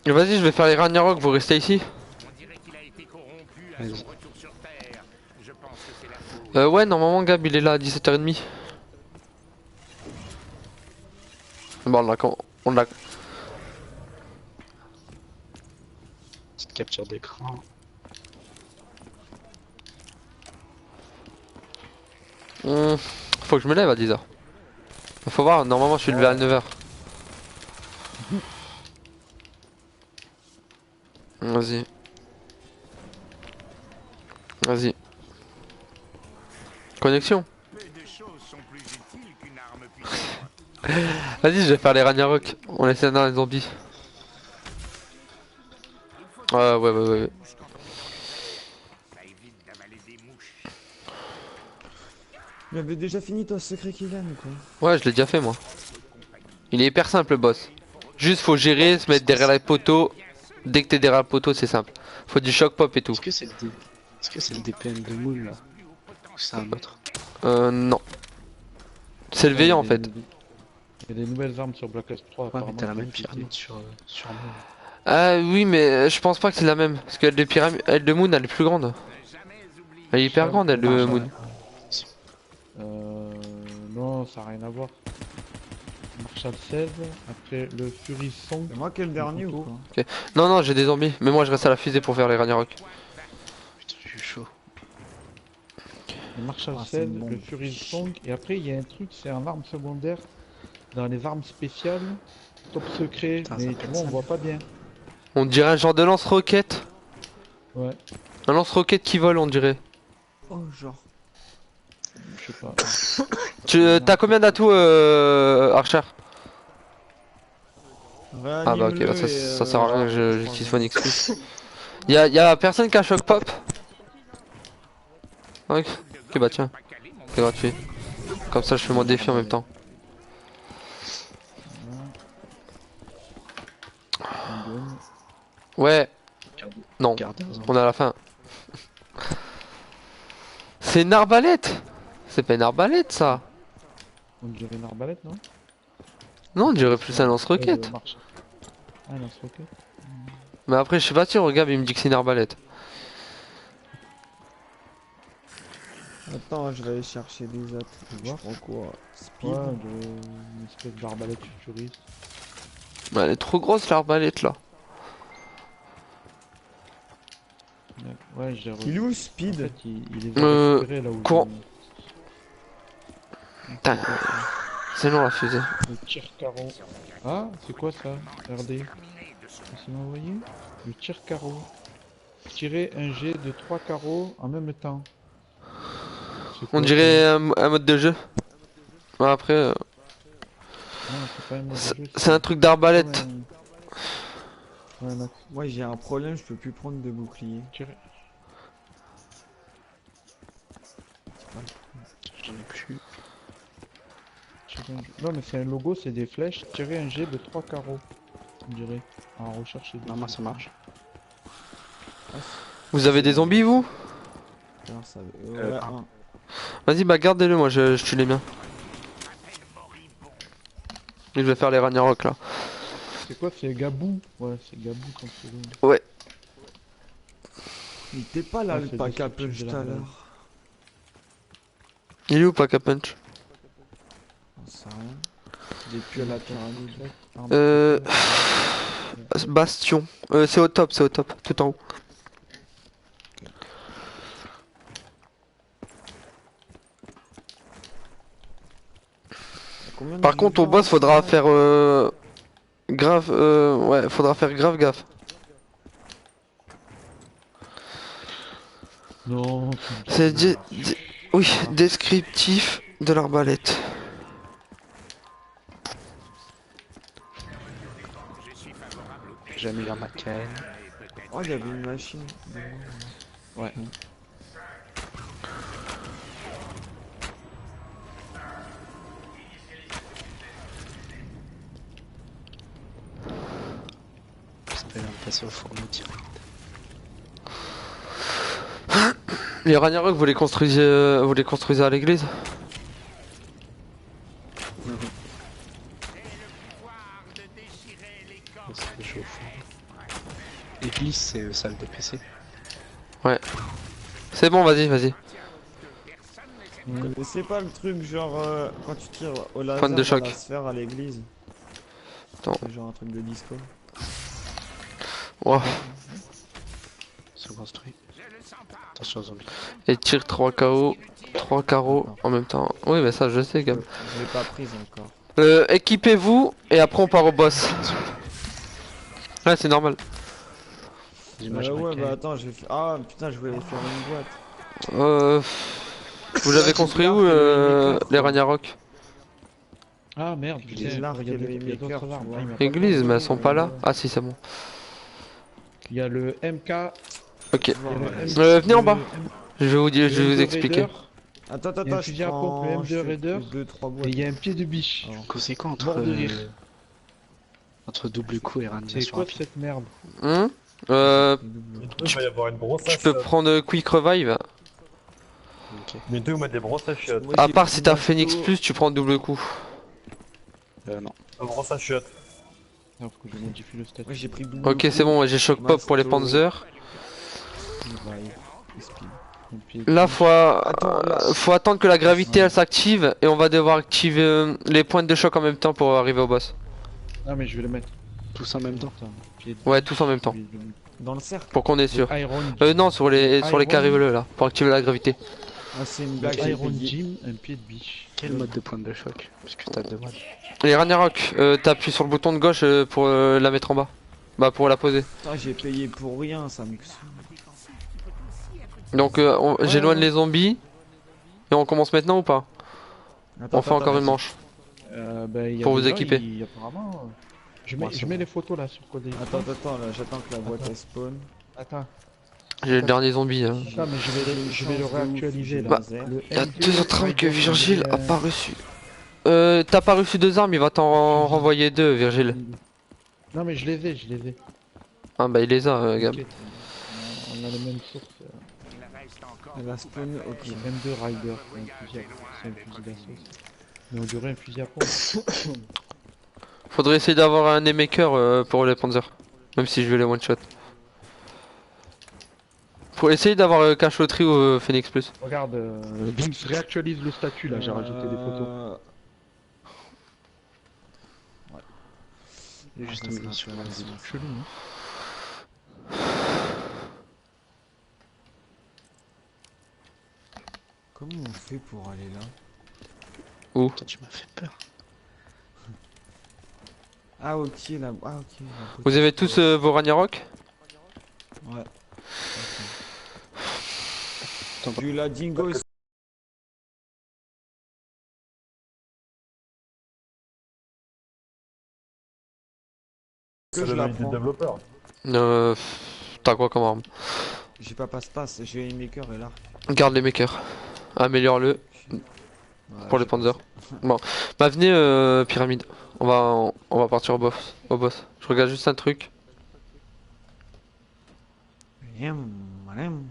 Vas-y, je vais faire les Ragnarok, vous restez ici. On dirait qu'il a été corrompu à Vas-y. son retour sur Terre. Je pense que c'est la faute. Ouais, normalement Gab il est là à 17h30. Bon, on l'a. Petite capture d'écran. Faut que je me lève à 10h. Faut voir, normalement je suis levé à 9h. Vas-y. Vas-y. Connexion. Peu de choses sont plus utiles qu'une arme puissante. Vas-y, je vais faire les Ragnarok. On laisse dans les zombies. Ouais. Ça évite d'avaler des mouches. Il avait déjà fini ton secret Kylian ou quoi? Ouais, je l'ai déjà fait moi. Il est hyper simple le boss. Juste faut gérer, se mettre derrière les poteaux. Dès que t'es derrière le poteau, c'est simple. Faut du choc pop et tout. Est-ce que c'est le DPN de Moon là? Ou c'est un autre? Non. C'est le veillant en fait. Il y a des nouvelles armes sur Black Ops 3. Ouais, mais apparemment, t'as la qui même ont été- pyramide sur Moon. Ah oui, mais je pense pas que c'est la même. Parce qu'elle de pyramide, elle de Moon, elle est plus grande. Elle est hyper grande, elle de Moon. Non, ça n'a rien à voir. Marshall 16, après le Fury Song. C'est moi qui ai le dernier ou quoi? Non, j'ai des zombies. Mais moi je reste à la fusée pour faire les Ragnarok. Putain, je suis chaud. Le Marshall Ah, c'est 16, bon. le Fury Song. Et après, il y a un truc, c'est un arme secondaire dans les armes spéciales. Top secret, Putain, ça mais peut tu être vois, on ça. voit pas bien. On dirait un genre de lance-roquette. Ouais, Un lance-roquette qui vole, on dirait. Oh, genre. je sais pas. T'as combien d'atouts, Archer? Ah bah ok, bah, ça sert à rien que j'utilise Phoenix plus. Y'a personne qui a choc pop? Ok, bah tiens, c'est gratuit. Comme ça je fais mon défi en même temps. Ouais, non, Gardez un on est à la fin. C'est une arbalète. C'est pas une arbalète ça. On dirait une arbalète, non? Non, on dirait plus un lance-roquette. Marche. Ah, lance-roquette. Mais après, je sais pas, tiens, regarde, il me dit que c'est une arbalète. Attends, je vais aller chercher des autres. Tu Je vois? prends quoi? Speed. Ouais, une espèce d'arbalète futuriste. Bah, elle est trop grosse l'arbalète là. Ouais, j'ai Il est où En Speed? fait, il les a récupérés là où courant. je- Putain, c'est long la fusée. Le tir carreau. Ah, c'est quoi ça? RD. C'est envoyé? Le tir carreau. Tirer un jet de 3 carreaux en même temps. C'est On quoi, dirait un mode de jeu. Ouais, après, ça Non, c'est pas un mode de jeu, c'est un truc d'arbalète. comme Ouais, là, Moi j'ai un problème, je peux plus prendre de bouclier. tirer. J'en ai plus. Non, mais c'est un logo, c'est des flèches. Tirer un jet de 3 carreaux. On dirait. En recherche. Non, moi ça marche. Vous avez des zombies vous? Alors, ça... Euh, un. Vas-y, bah gardez-le, moi je tue les miens. Et je vais faire les Ragnarok là. C'est quoi? C'est Gabou? Ouais, c'est Gabou comme pseudo. Ouais. Il était pas là Ouais, le c'est pack à destructif punch de tout à la l'heure. Il est où Pack a Punch? J'en sais rien. Il est plus à la pyramide. Euh... Bastion. C'est au top, tout en haut. Combien de Par contre, au gens, boss, faudra là faire grave, ouais, faudra faire grave gaffe. Non. C'est oui, descriptif de l'arbalète. J'améliore ma canne. Oh, il y avait une machine. Ouais. J'espère me passer au fourneau direct. Les Ragnarok, vous les construisez à l'église? C'est chaud au fourneau. Église, c'est salle de PC. C'est bon, vas-y. Mais c'est pas le truc genre quand tu tires au laser Pointe de dans choc. la sphère à l'église. Attends. C'est genre un truc de disco. Wow. Se construit. Attention aux zombies. Et tire 3 KO, 3 carreaux en même temps. Oui, mais ça, je sais, Gab. Je l'ai pas prise encore. Équipez-vous et après on part au boss. Ouais, c'est normal. L'image Ouais, maquette. bah attends, j'ai fait. Ah putain, je voulais faire une boîte. Vous avez construit où les Ragnarok? Ah merde, J'ai putain, l'arc il y a et le d'autres- il y a maker, d'autres tu armes. vois. Ah, il m'a pas Église, dit. mais elles sont pas là. Ah si, c'est bon. Il y a le MK. Ok. il y a le Venez en bas. le Je vais M2 vous Raider, expliquer. Attends, Il y a un je fusil à pompe, le prends. M2 Je fais Raider. 2-3 Et boîtes. il y a un pied de biche. Alors, C'est quoi Mort de rire. entre double coup et C'est réanimation quoi rapide? cette merde? Hum Bientôt, il va y avoir une brosse à Tu peux prendre Quick Revive. Ok. Bientôt, ils vont mettre des brosses à chiottes. moi, À j'ai part pris si t'as Masto. Phoenix Plus, tu prends double coup. Non. Une brosse à chiottes. Ah, faut que je modifie le statut. Moi j'ai pris double. Ok, coup. c'est bon, j'ai Shock Pop pour les Masto. Panzers. Revive, speed. Un pied de Là, biche. Attends, là. faut attendre que la gravité elle s'active et on va devoir activer les pointes de choc en même temps pour arriver au boss. Ah, mais je vais le mettre. Tous en même temps. Attends, pied de Ouais, biche, tous en même temps. je vais le mettre. Dans le cercle. Pour qu'on est sûr. Iron Non, sur les Iron- carrés bleus là, pour activer la gravité. Ah, c'est une blague, j'ai Iron payé. Jim, un pied de biche. Quel mode de pointe de choc? Puisque t'as deux modes. Les Ragnarok, t'appuies sur le bouton de gauche pour la mettre en bas. Bah, pour la poser. Putain, j'ai payé pour rien, ça me saoule. Donc, j'éloigne les zombies. Et on commence maintenant ou pas? Attends, On fait encore une manche. Bah, il y a Pour vous des gens, équiper. apparemment. Moi, Je c'est mets bon. les photos là sur Code. Attends, là, j'attends que la boîte elle spawn. Attends, J'ai le dernier zombie. Hein. attends, mais je vais le réactualiser là. Bah, Le Il y a M2 2h30 que Raider, Virgile il y a pas reçu. T'as pas reçu 2 armes, il va t'en renvoyer 2, Virgile. Non, mais je les ai. Ah bah il les a, Gab. T'inquiète. On a les mêmes sources. Elle a spawn, ok. Le M2 Rider, c'est un fusil d'assaut. Mais on dirait un fusil à pompe. Faudrait essayer d'avoir un maker pour les Panzers. Même si je vais les one shot. Faut essayer d'avoir cachotterie ou Phoenix Plus. Regarde, Vince réactualise le statut là, j'ai rajouté des photos. Il est juste ça un sera milieu sur la intéressant. maison. Chelou, hein. Comment on fait pour aller là? Où? Toi, tu m'as fait peur. Ah ok là. Ah ok. Vous avez tous vos Ragnarok? Ouais. Attends, J'ai eu la dingo. C'est Que je le la mail du prends. développeur. T'as quoi comme arme? J'ai pas passe-passe, j'ai un maker et là. Garde les makers. Améliore-le Ouais, pour les j'ai pas Panzers. ça. Bon, bah venez pyramide. On va partir au boss. Je regarde juste un truc. Madame.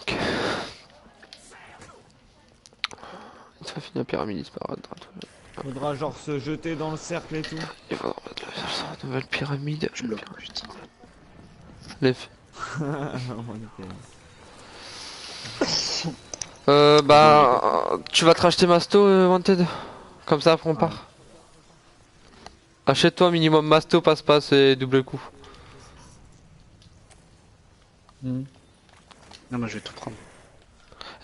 Ok. Une fois fini la pyramide, il disparaîtra. Faudra genre se jeter dans le cercle et tout. Il faudra mettre la nouvelle pyramide. je bloque, putain. Les... Ok. Bah, tu vas te racheter Masto, Wanted? Comme ça, après on part. Achète-toi minimum Masto, passe-passe et double coup. Hmm. Non, moi je vais tout prendre.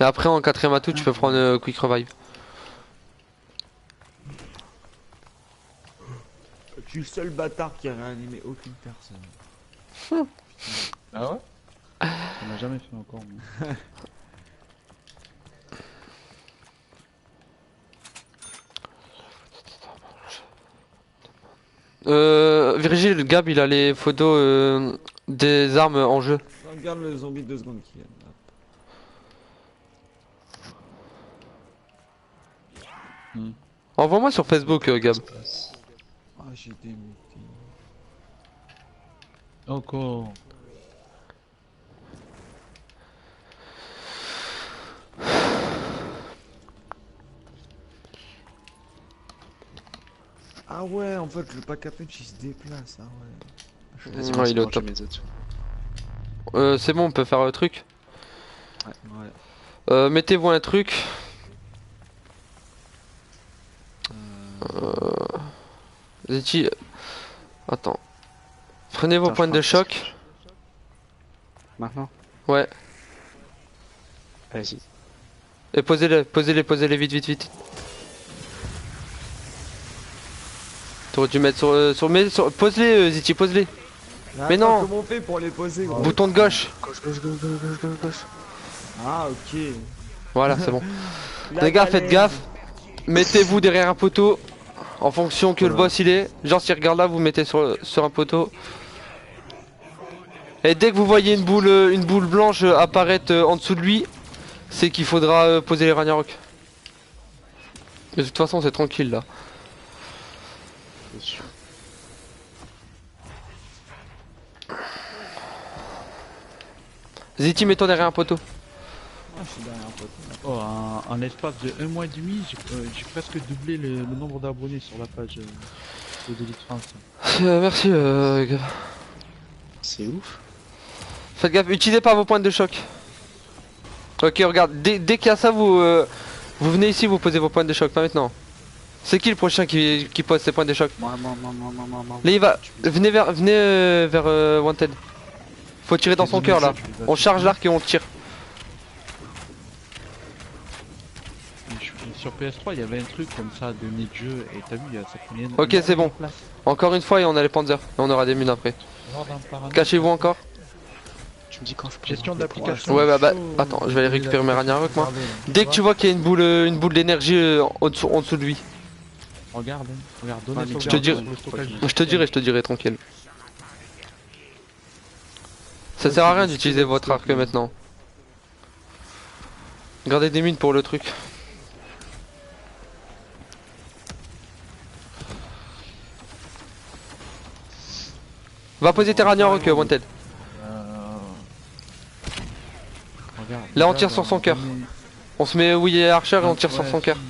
Et après, en quatrième atout, tu peux prendre Quick Revive. Je suis le seul bâtard qui a réanimé aucune personne. Ah ouais? On l'a jamais fait encore. Moi. Virgile, Gab, il a les photos des armes en jeu. Regarde le zombie 2 secondes qui est là. Envoie-moi sur Facebook, Gab. Ah j'ai démuté. Encore. Ah ouais, en fait le pack à punch il se déplace. Ah ouais. Vas-y, Ouais, moi, il est au j'ai top. mes atouts. C'est bon, on peut faire le truc. Ouais. Mettez-vous un truc. Zeti. Attends. Prenez vos Attends, points je de prends un choc. Maintenant? Ouais. Vas-y. Et posez-les vite. T'aurais dû mettre sur pose-les, Zeti, pose-les. Mais attends, non. comment on fait pour les poser gros? Bouton de gauche. Gauche. Ah ok. Voilà, c'est bon. La Les gars, faites galère. gaffe. Mettez-vous derrière un poteau. En fonction que le boss il est. Genre s'il regarde là, vous mettez sur un poteau. Et dès que vous voyez une boule blanche apparaître en dessous de lui, c'est qu'il faudra poser les Ragnarok. Mais de toute façon, c'est tranquille là. Dessus. Zeti, mets-toi derrière un poteau. Ah, je suis derrière un poteau. Oh, en l'espace de 1 mois et demi, j'ai presque doublé le nombre d'abonnés sur la page de Elite France. Merci, gars. C'est ouf. Faites gaffe, utilisez pas vos points de choc. Ok, regarde, dès qu'il y a ça, vous venez ici, vous posez vos points de choc, pas maintenant. C'est qui le prochain qui pose ses points de choc? Moi. Là, il va. Venez vers Wanted. Faut tirer dans son cœur là. On charge l'arc et on tire. Sur PS3, il y avait un truc comme ça, donner de jeu, et t'as vu, ça prenait Ok, c'est bon. place. Encore une fois, et on a les Panzers. Et on aura des mines après. Genre dans Paranoia, Cachez-vous encore. Tu me dis quand je peux Gestion prendre les d'application. Ouais, bah, chaud, attends, je vais aller récupérer mes Ragnarok, moi. Regardez, là. Dès que tu vois qu'il y a une boule d'énergie en dessous de lui, Regarde, regarde, donne Ouais, les mais je te sauvegardes dis- pour le stockage. je te dirai tranquille. Ça sert à rien d'utiliser votre arc maintenant. Gardez des mines pour le truc. Va poser tes Ragnarok, Wanted. Regarde, Là, on regarde, tire sur son cœur. donné- On se met où il est Archer et on tire sur Ouais, son cœur. si.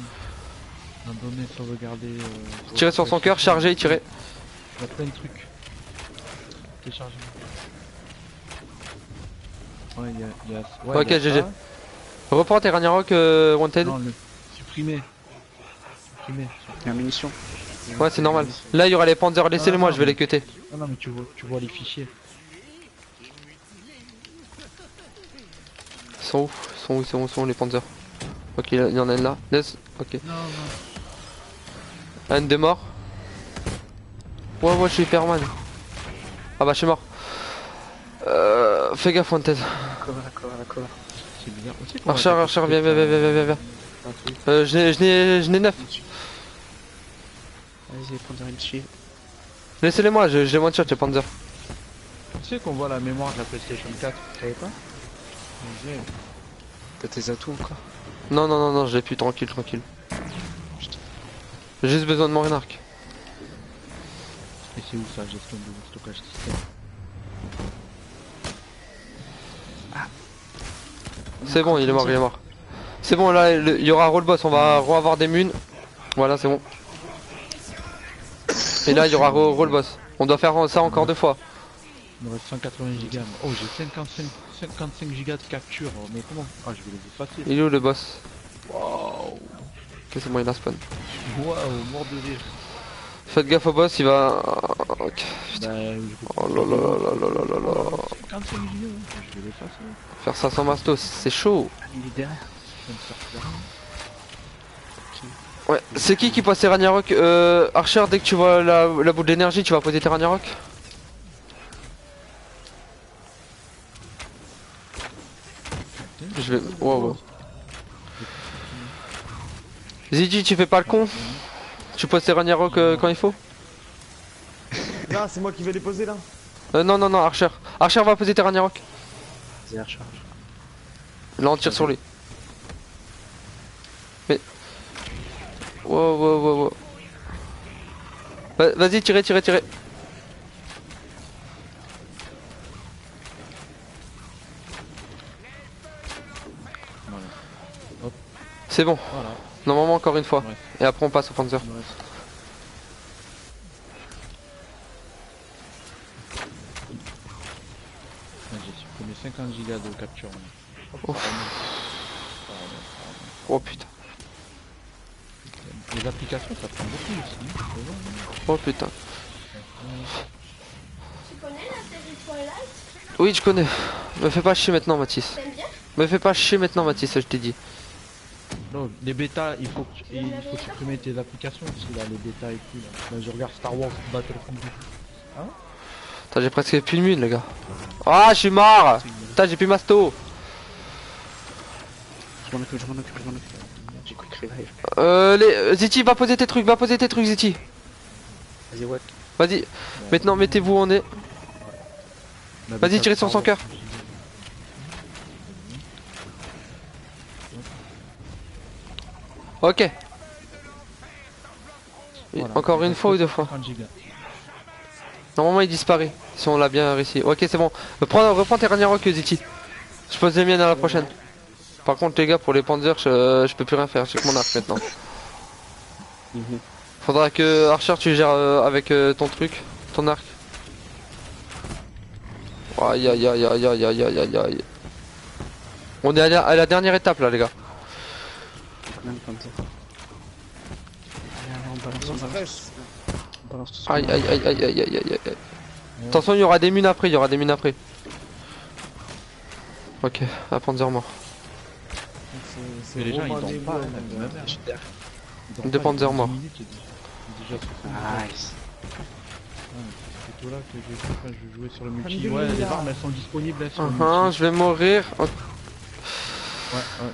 On a donné sauvegarder. Tirer sur son cœur, charger et tirer. Il y a plein de trucs. Télécharger. Ouais, il y a. Ouais, Ok, il y a GG. ça. Reprends tes Ragnarok Wanted. Non, le supprimer. Supprimer. Il y a une munition. Ouais, c'est normal. Là, il y aura les Panzers. Laissez-les moi, je vais les cutter. Non, non, mais tu vois les fichiers. Ils sont où? Ils sont où les Panzers? Ok, il y en a une là. Laisse. Ok. Non, non. Un de mort. Ouais, je suis Hyperman. Ah bah, je suis mort. Fais gaffe, Wanted. D'accord. C'est bizarre. Tu sais qu'on va Archer, taper viens. Je n'ai 9. Vas-y, prends une suivre. Laissez-les moi, j'ai one shot, j'ai Panzer. Tu sais qu'on voit la mémoire de la PlayStation 4, tu savais pas? Ouais. T'as tes atouts encore? Non, j'ai plus, tranquille. J'ai juste besoin de mon arc. Et c'est où ça, gestion de stockage système? C'est bon, il est mort. C'est bon, là, il y aura roll boss, on va avoir des munes. Voilà, c'est bon. Et là, il y aura roll boss. On doit faire ça encore 2 fois. Il me reste 180 gigas. Oh, j'ai 55 gigas de capture. Mais comment? Ah, je vais les effacer. Il est où le boss? Waouh! Ok, c'est bon, il a spawn. Waouh, mort de rire. Faites gaffe au boss, il va... Ok. Bah, Oh là là. 55 gigas, je vais l'effacer. Faire ça sans mastos, c'est chaud. Il est derrière. Ça me sert plus à rien. Ouais, c'est qui passe ses Ragnarok? Archer, dès que tu vois la boule d'énergie, tu vas poser tes Ragnarok? Je vais... Wow. Zidji, tu fais pas le con? Tu poses tes Ragnarok quand il faut? Là, c'est moi qui vais les poser là. Non, Archer. Archer va poser tes Ragnarok. Vas-y, Archer. Là, on tire sur lui. Mais... Wow. Vas-y, tirez. Voilà. Hop. C'est bon. Voilà. Normalement, encore une fois. Ouais. Et après, on passe au Panzer. Il me reste- Ah, j'ai supprimé 50 gigas de capture. Ouf. Ça remonte. Oh putain. Les applications, ça prend beaucoup aussi. C'est vrai, hein. Oh putain. Tu connais la série Twilight? Oui, je connais. Me fais pas chier maintenant, Mathis. T'aimes bien? Me fais pas chier maintenant, Mathis, je t'ai dit. Non, les bêtas, il faut supprimer tes applications aussi là, les bêtas et tout. Là, je regarde Star Wars Battlefront. Putain, j'ai presque plus de mine, les gars. Ah, je suis mort. Putain, j'ai plus masto. Je m'en occupe. J'ai quick revive. Ziti, va poser tes trucs, Ziti. Vas-y, ouais. Vas-y. Maintenant, mettez-vous où on est. Vas-y, tirez sur son cœur. Ok. Voilà. Encore une fois ou 2 fois? 50 gigas. Normalement, il disparaît. Si on l'a bien réussi. Ok, c'est bon. Reprends tes Ragnarok, Ziti. Je pose les miennes à la prochaine. Par contre, les gars, pour les Panzers, je peux plus rien faire. J'ai que mon arc maintenant. Faudra que Archer, tu gères avec ton truc, ton arc. Aïe. On est à la dernière étape là, les gars. Combien de Panzer? Allez, on balance. On balance tout ça. Aïe. Attention, il y aura des mines après, Ok, un Panzer mort. Mais les gens ils Romain dorment pas. Desbois, Là, mon de ma gars. mère. Je suis derrière. Ils dorment Deux pas, Panzers ils ont morts. 10 minutes, ils sont déjà sur Nice. C'est plutôt là que j'ai vu quand je jouais sur le multi. Alhamdoulilah. Ouais, les armes elles sont disponibles là sur le multi. Je vais mourir. Ouais,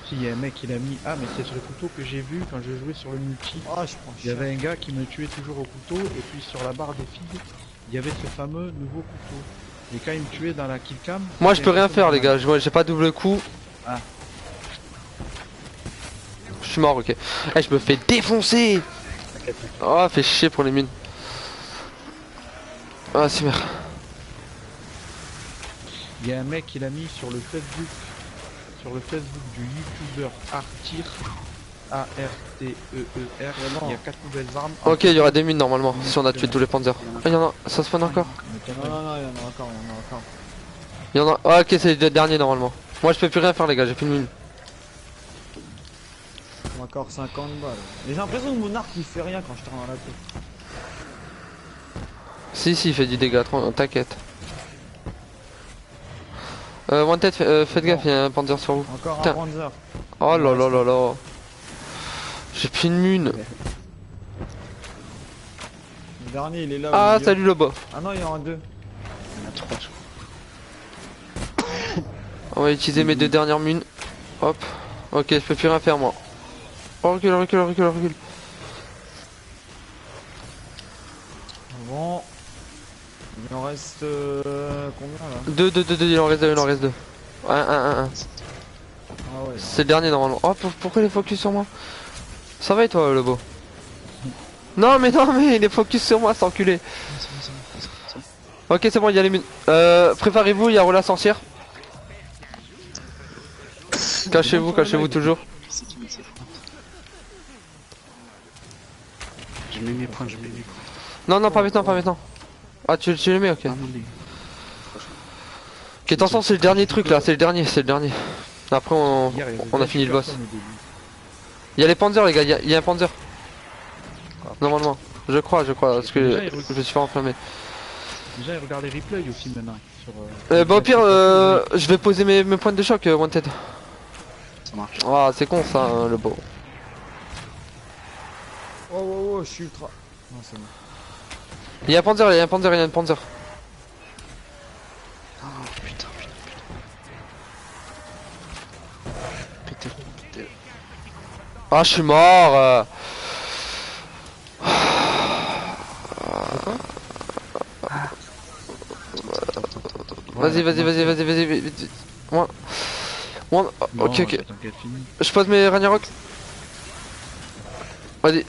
si il y a un mec qui l'a mis. Ah, mais c'est sur le couteau que j'ai vu quand je jouais sur le multi. Ah, je prends Il y avait un gars qui me tuait toujours au couteau, et puis sur la barre des filles, il y avait ce fameux nouveau couteau. Et quand il me tuait dans la killcam. Moi, je peux rien faire, les gars. J'ai pas double coup. Ah. Je suis mort, ok. Eh, je me fais défoncer. Oh, fait chier pour les mines. Ah, c'est merde. Il y a un mec qui l'a mis sur le Facebook. sur le Facebook du youtubeur Artir, A-R-T-E-E-R, il y a 4 nouvelles armes. Ok, il y aura des mines normalement si on a tué tous les panzers. Ah, il y en a, ça spawn encore. Non, non, non, il y en a encore, il y en a encore. Il y en a. Ah, ok, c'est le dernier normalement. Moi je peux plus rien faire les gars, j'ai plus de mine. Il y a encore 50 balles. Et j'ai l'impression que mon arc il fait rien quand je tire dans la tête. Si, il fait du dégât, t'inquiète. Wanted, faites gaffe, il y a un panzer sur vous. Encore Putain. un Panzer. Oh là là là là. J'ai plus de mine. Le dernier il est là. au Ah, milieu. salut le bas. Ah non, il y en a deux. Il y en a 3 je crois. On va utiliser mes deux dernières mines. Hop. Ok, je peux plus rien faire moi. Oh, recule. Bon. Il en reste combien là? Deux, il en reste deux. Un. Ah ouais. C'est le dernier normalement. Oh, pourquoi il est focus sur moi? Ça va et toi, le beau? Non, mais il est focus sur moi, c'est enculé. Ok, c'est bon, il y a les mines. Préparez-vous, il y a Rola sorcière. Cachez-vous toujours. C'est qui c'est fou. Je mets mes points. Non, pas maintenant. Ah, tu les mets, ok. Ah non, mais... Ok, attention, c'est le dernier truc là, c'est le dernier. Après, on a fini le boss. Il y a les panzers, les gars, il y a un panzer. Normalement, je crois, parce que je me suis fait enflammer. Déjà, regarde les replays aussi maintenant. Sur, Bah, au pire, je vais poser mes points de choc, Wanted. Ça marche. Ah, c'est con ça, hein, le beau. Oh, je suis ultra. Non, c'est bon. Il y a un panzer, il y a un panzer. Oh putain. Pétez-le. Ah, je suis mort. Vas-y, vite. Moi. Ok. T'inquiète, fini. Je pose mes Ragnarok. Vas-y.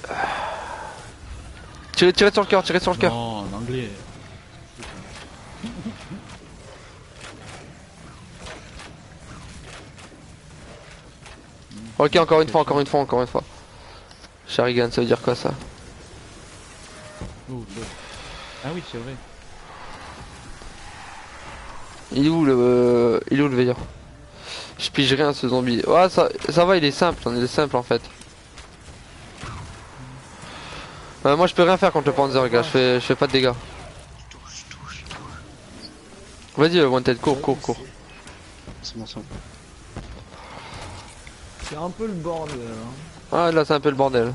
Tirez sur le cœur. Non, en anglais. Ok, encore une fois. Sharigan, ça veut dire quoi ça? Oh, l'autre. Ah oui, c'est vrai. Il est où le veilleur? Je pige rien ce zombie. Ouais, ça va, il est simple en fait. Moi je peux rien faire contre le panzer, gars, je fais pas de dégâts. Touche. Vas-y, Wanted, cours. C'est bon. C'est un peu le bordel. Hein. Ah, là c'est un peu le bordel.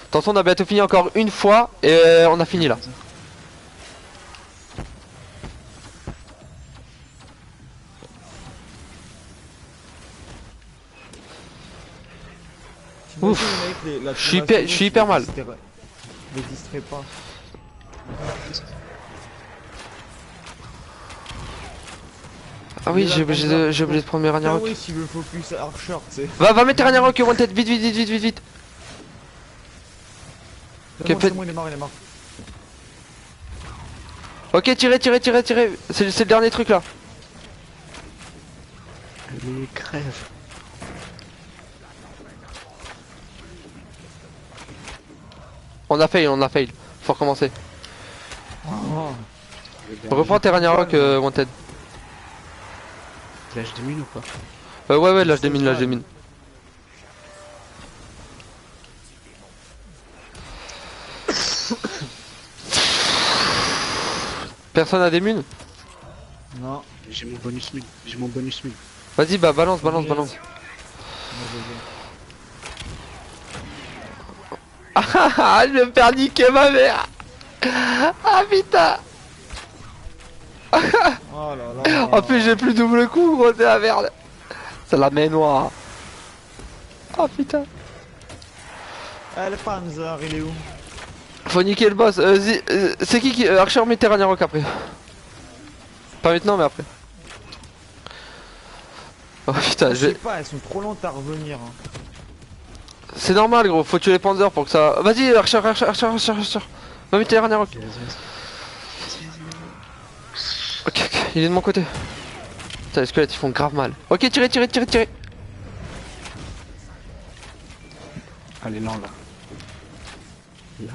Attention, on a bientôt fini encore une fois et on a fini là. Ouf. Je suis hyper mal. Les distrait pas. Ah oui, j'ai oublié de prendre mes Ah Ragnarok. oui, s'il veut focus Archer, tu sais. Va mettre tes Ragnarok, Wanted, vite. Ok, C'est bon, il est mort. Ok, tirez. C'est le dernier truc là. Allez, crève. On a fail. Faut recommencer. Oh. Reprends tes Ragnarok, Wanted. Lâche des mines ou pas? Ouais, lâche des mines. Personne a des mines? Non. J'ai mon bonus mine. Vas-y, bah balance. Ah, je vais me faire niquer ma mère. Ah putain. Oh là là. En plus j'ai plus double coup, gros, c'est la merde. C'est la main noire. Oh putain. Ah, le Panzer, il est où? Faut niquer le boss. C'est qui Archer, met tes Ragnarok après. Pas maintenant, mais après. Oh putain, Je sais pas, elles sont trop lentes à revenir. Hein. C'est normal, gros, faut tuer les panzers pour que ça. Vas-y, Archer. Va mettre tes Ragnarok. Ok, il est de mon côté. Putain, les squelettes ils font grave mal. Ok, tirez. Allez, là, là. Là,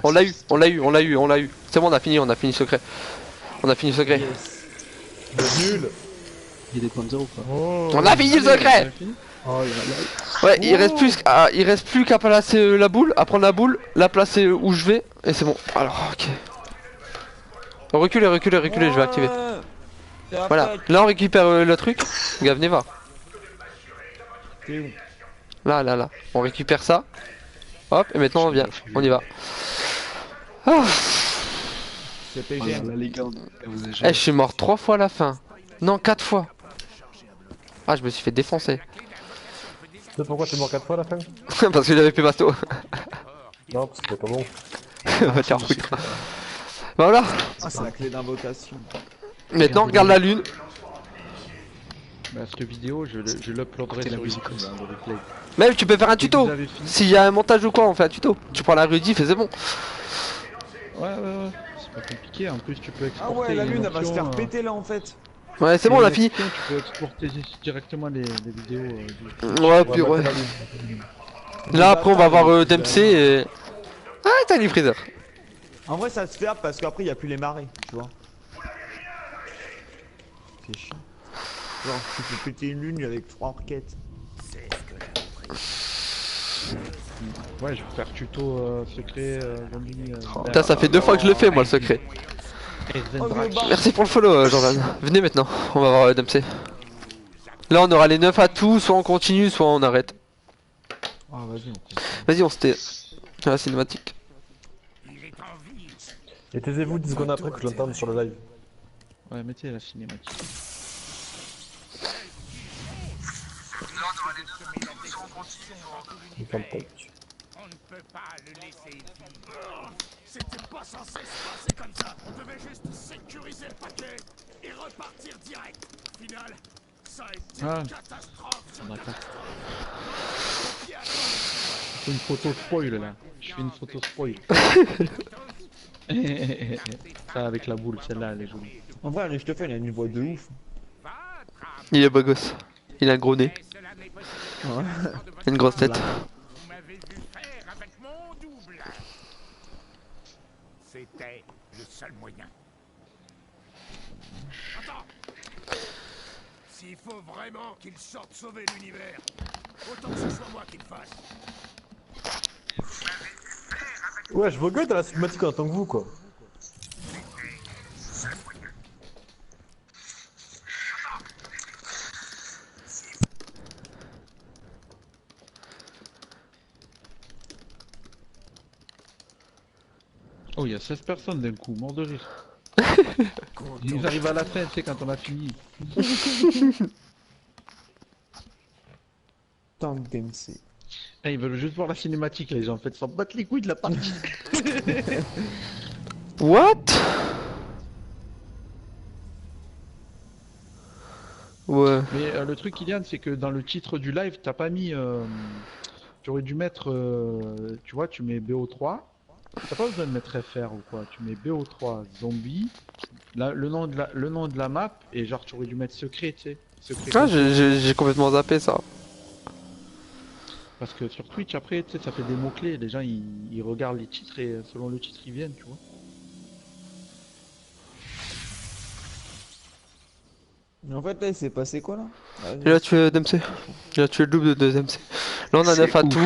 On l'a eu. C'est bon, on a fini secret. Nul. Il y a des points de zéro quoi. On a fini le secret. Oh, il y en a- Ouais, il reste plus qu'à placer la boule, à prendre la boule, la placer où je vais, et c'est bon. Alors, ok. Reculez, je vais activer. Voilà, là on récupère le truc. Gars, venez voir. T'es où? Là. On récupère ça. Hop, et maintenant on vient. On y va. Ah. C'est Oh là PGM. là, les gars, vous avez Eh, jamais- je suis mort 3 fois à la fin. Non, 4 fois. Ah, je me suis fait défoncer. Tu sais pourquoi t'es mort 4 fois à la fin? Parce que j'avais plus bateau. Non, parce que c'était pas bon. Va te faire foutre. Voilà. Ah, c'est la clé d'invocation. Maintenant, regarde la lune. Bah, cette vidéo, je l'uploaderai Écoutez la sur musique. YouTube, hein, dans les plays. Même tu peux faire un Dès que tuto. vous avez fini. S'il y a un montage ou quoi, on fait un tuto. Tu prends la rediff et c'est bon. Ouais. C'est pas compliqué. En plus, tu peux Ah exporter. ouais, la une lune elle va se option, faire péter là en fait. Ouais, c'est bon, on a fini. Tu peux exporter directement les vidéos. Ouais, puis ouais. Là, après, on va voir Dempsey et. Ah, t'as les freezer. En vrai, ça se fait parce qu'après, il n'y a plus les marées, tu vois. C'est chiant. Genre, tu peux péter une lune avec 3 roquettes. Ouais, je vais faire tuto secret. zombie, Putain, ça fait 2 fois que je le fais, moi, le secret. Merci pour le follow, Jordan. Venez maintenant, on va voir Dempsey. Là, on aura les 9 atouts, soit on continue, soit on arrête. Ah, vas-y, Vas-y, on se tait. La cinématique. Et taisez-vous 10 secondes après que je l'entende sur le live. Ouais, mettez la cinématique. Il ferme ta gueule. On ne peut pas le laisser vivre. C'était pas censé se passer comme ça. On devait juste sécuriser le paquet et repartir direct. Au final, ça a été Ah. une catastrophe. D'accord. Je fais une photo spoil là. Je fais une photo spoil. Ça avec la boule, celle-là elle est jolie. En vrai, Richthofen, il a une voix de ouf. Il est beau gosse. Il a un gros nez. Ouais. Une grosse tête. Vous m'avez vu faire avec mon double. C'était le seul moyen. Attends. S'il faut vraiment qu'il sorte sauver l'univers, autant que ce soit moi qui le fasse. Ouais, je vos gueules dans la cinématique en tant que vous, quoi. Oh, il y a 16 personnes d'un coup, mort de rire. Ils nous arrivent à la fin, tu sais, quand on a fini. Tank Dempsey. Eh, ils veulent juste voir la cinématique, les gens. En fait, ils s'en battent les couilles de la partie. What? Ouais. Mais le truc, Kylian, c'est que dans le titre du live, t'as pas mis. Tu aurais dû mettre. Tu vois, tu mets BO3. T'as pas besoin de mettre FR ou quoi. Tu mets BO3 zombie. Le nom de la map. Et genre, tu aurais dû mettre secret, tu sais. Secret. Ah, j'ai complètement zappé ça. Parce que sur Twitch, après, tu sais, ça fait des mots-clés. Les gens, ils regardent les titres et selon le titre, ils viennent, tu vois. Mais en fait, là, il s'est passé quoi là? Vas-y. Il a tué Dempsey. Il a tué le double de Dempsey. Là, on a 9 atouts.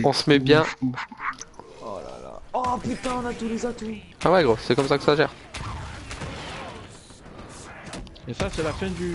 On se met bien. Oh là là. Oh putain, on a tous les atouts. Ah ouais, gros, c'est comme ça que ça gère. Et ça, c'est la fin du.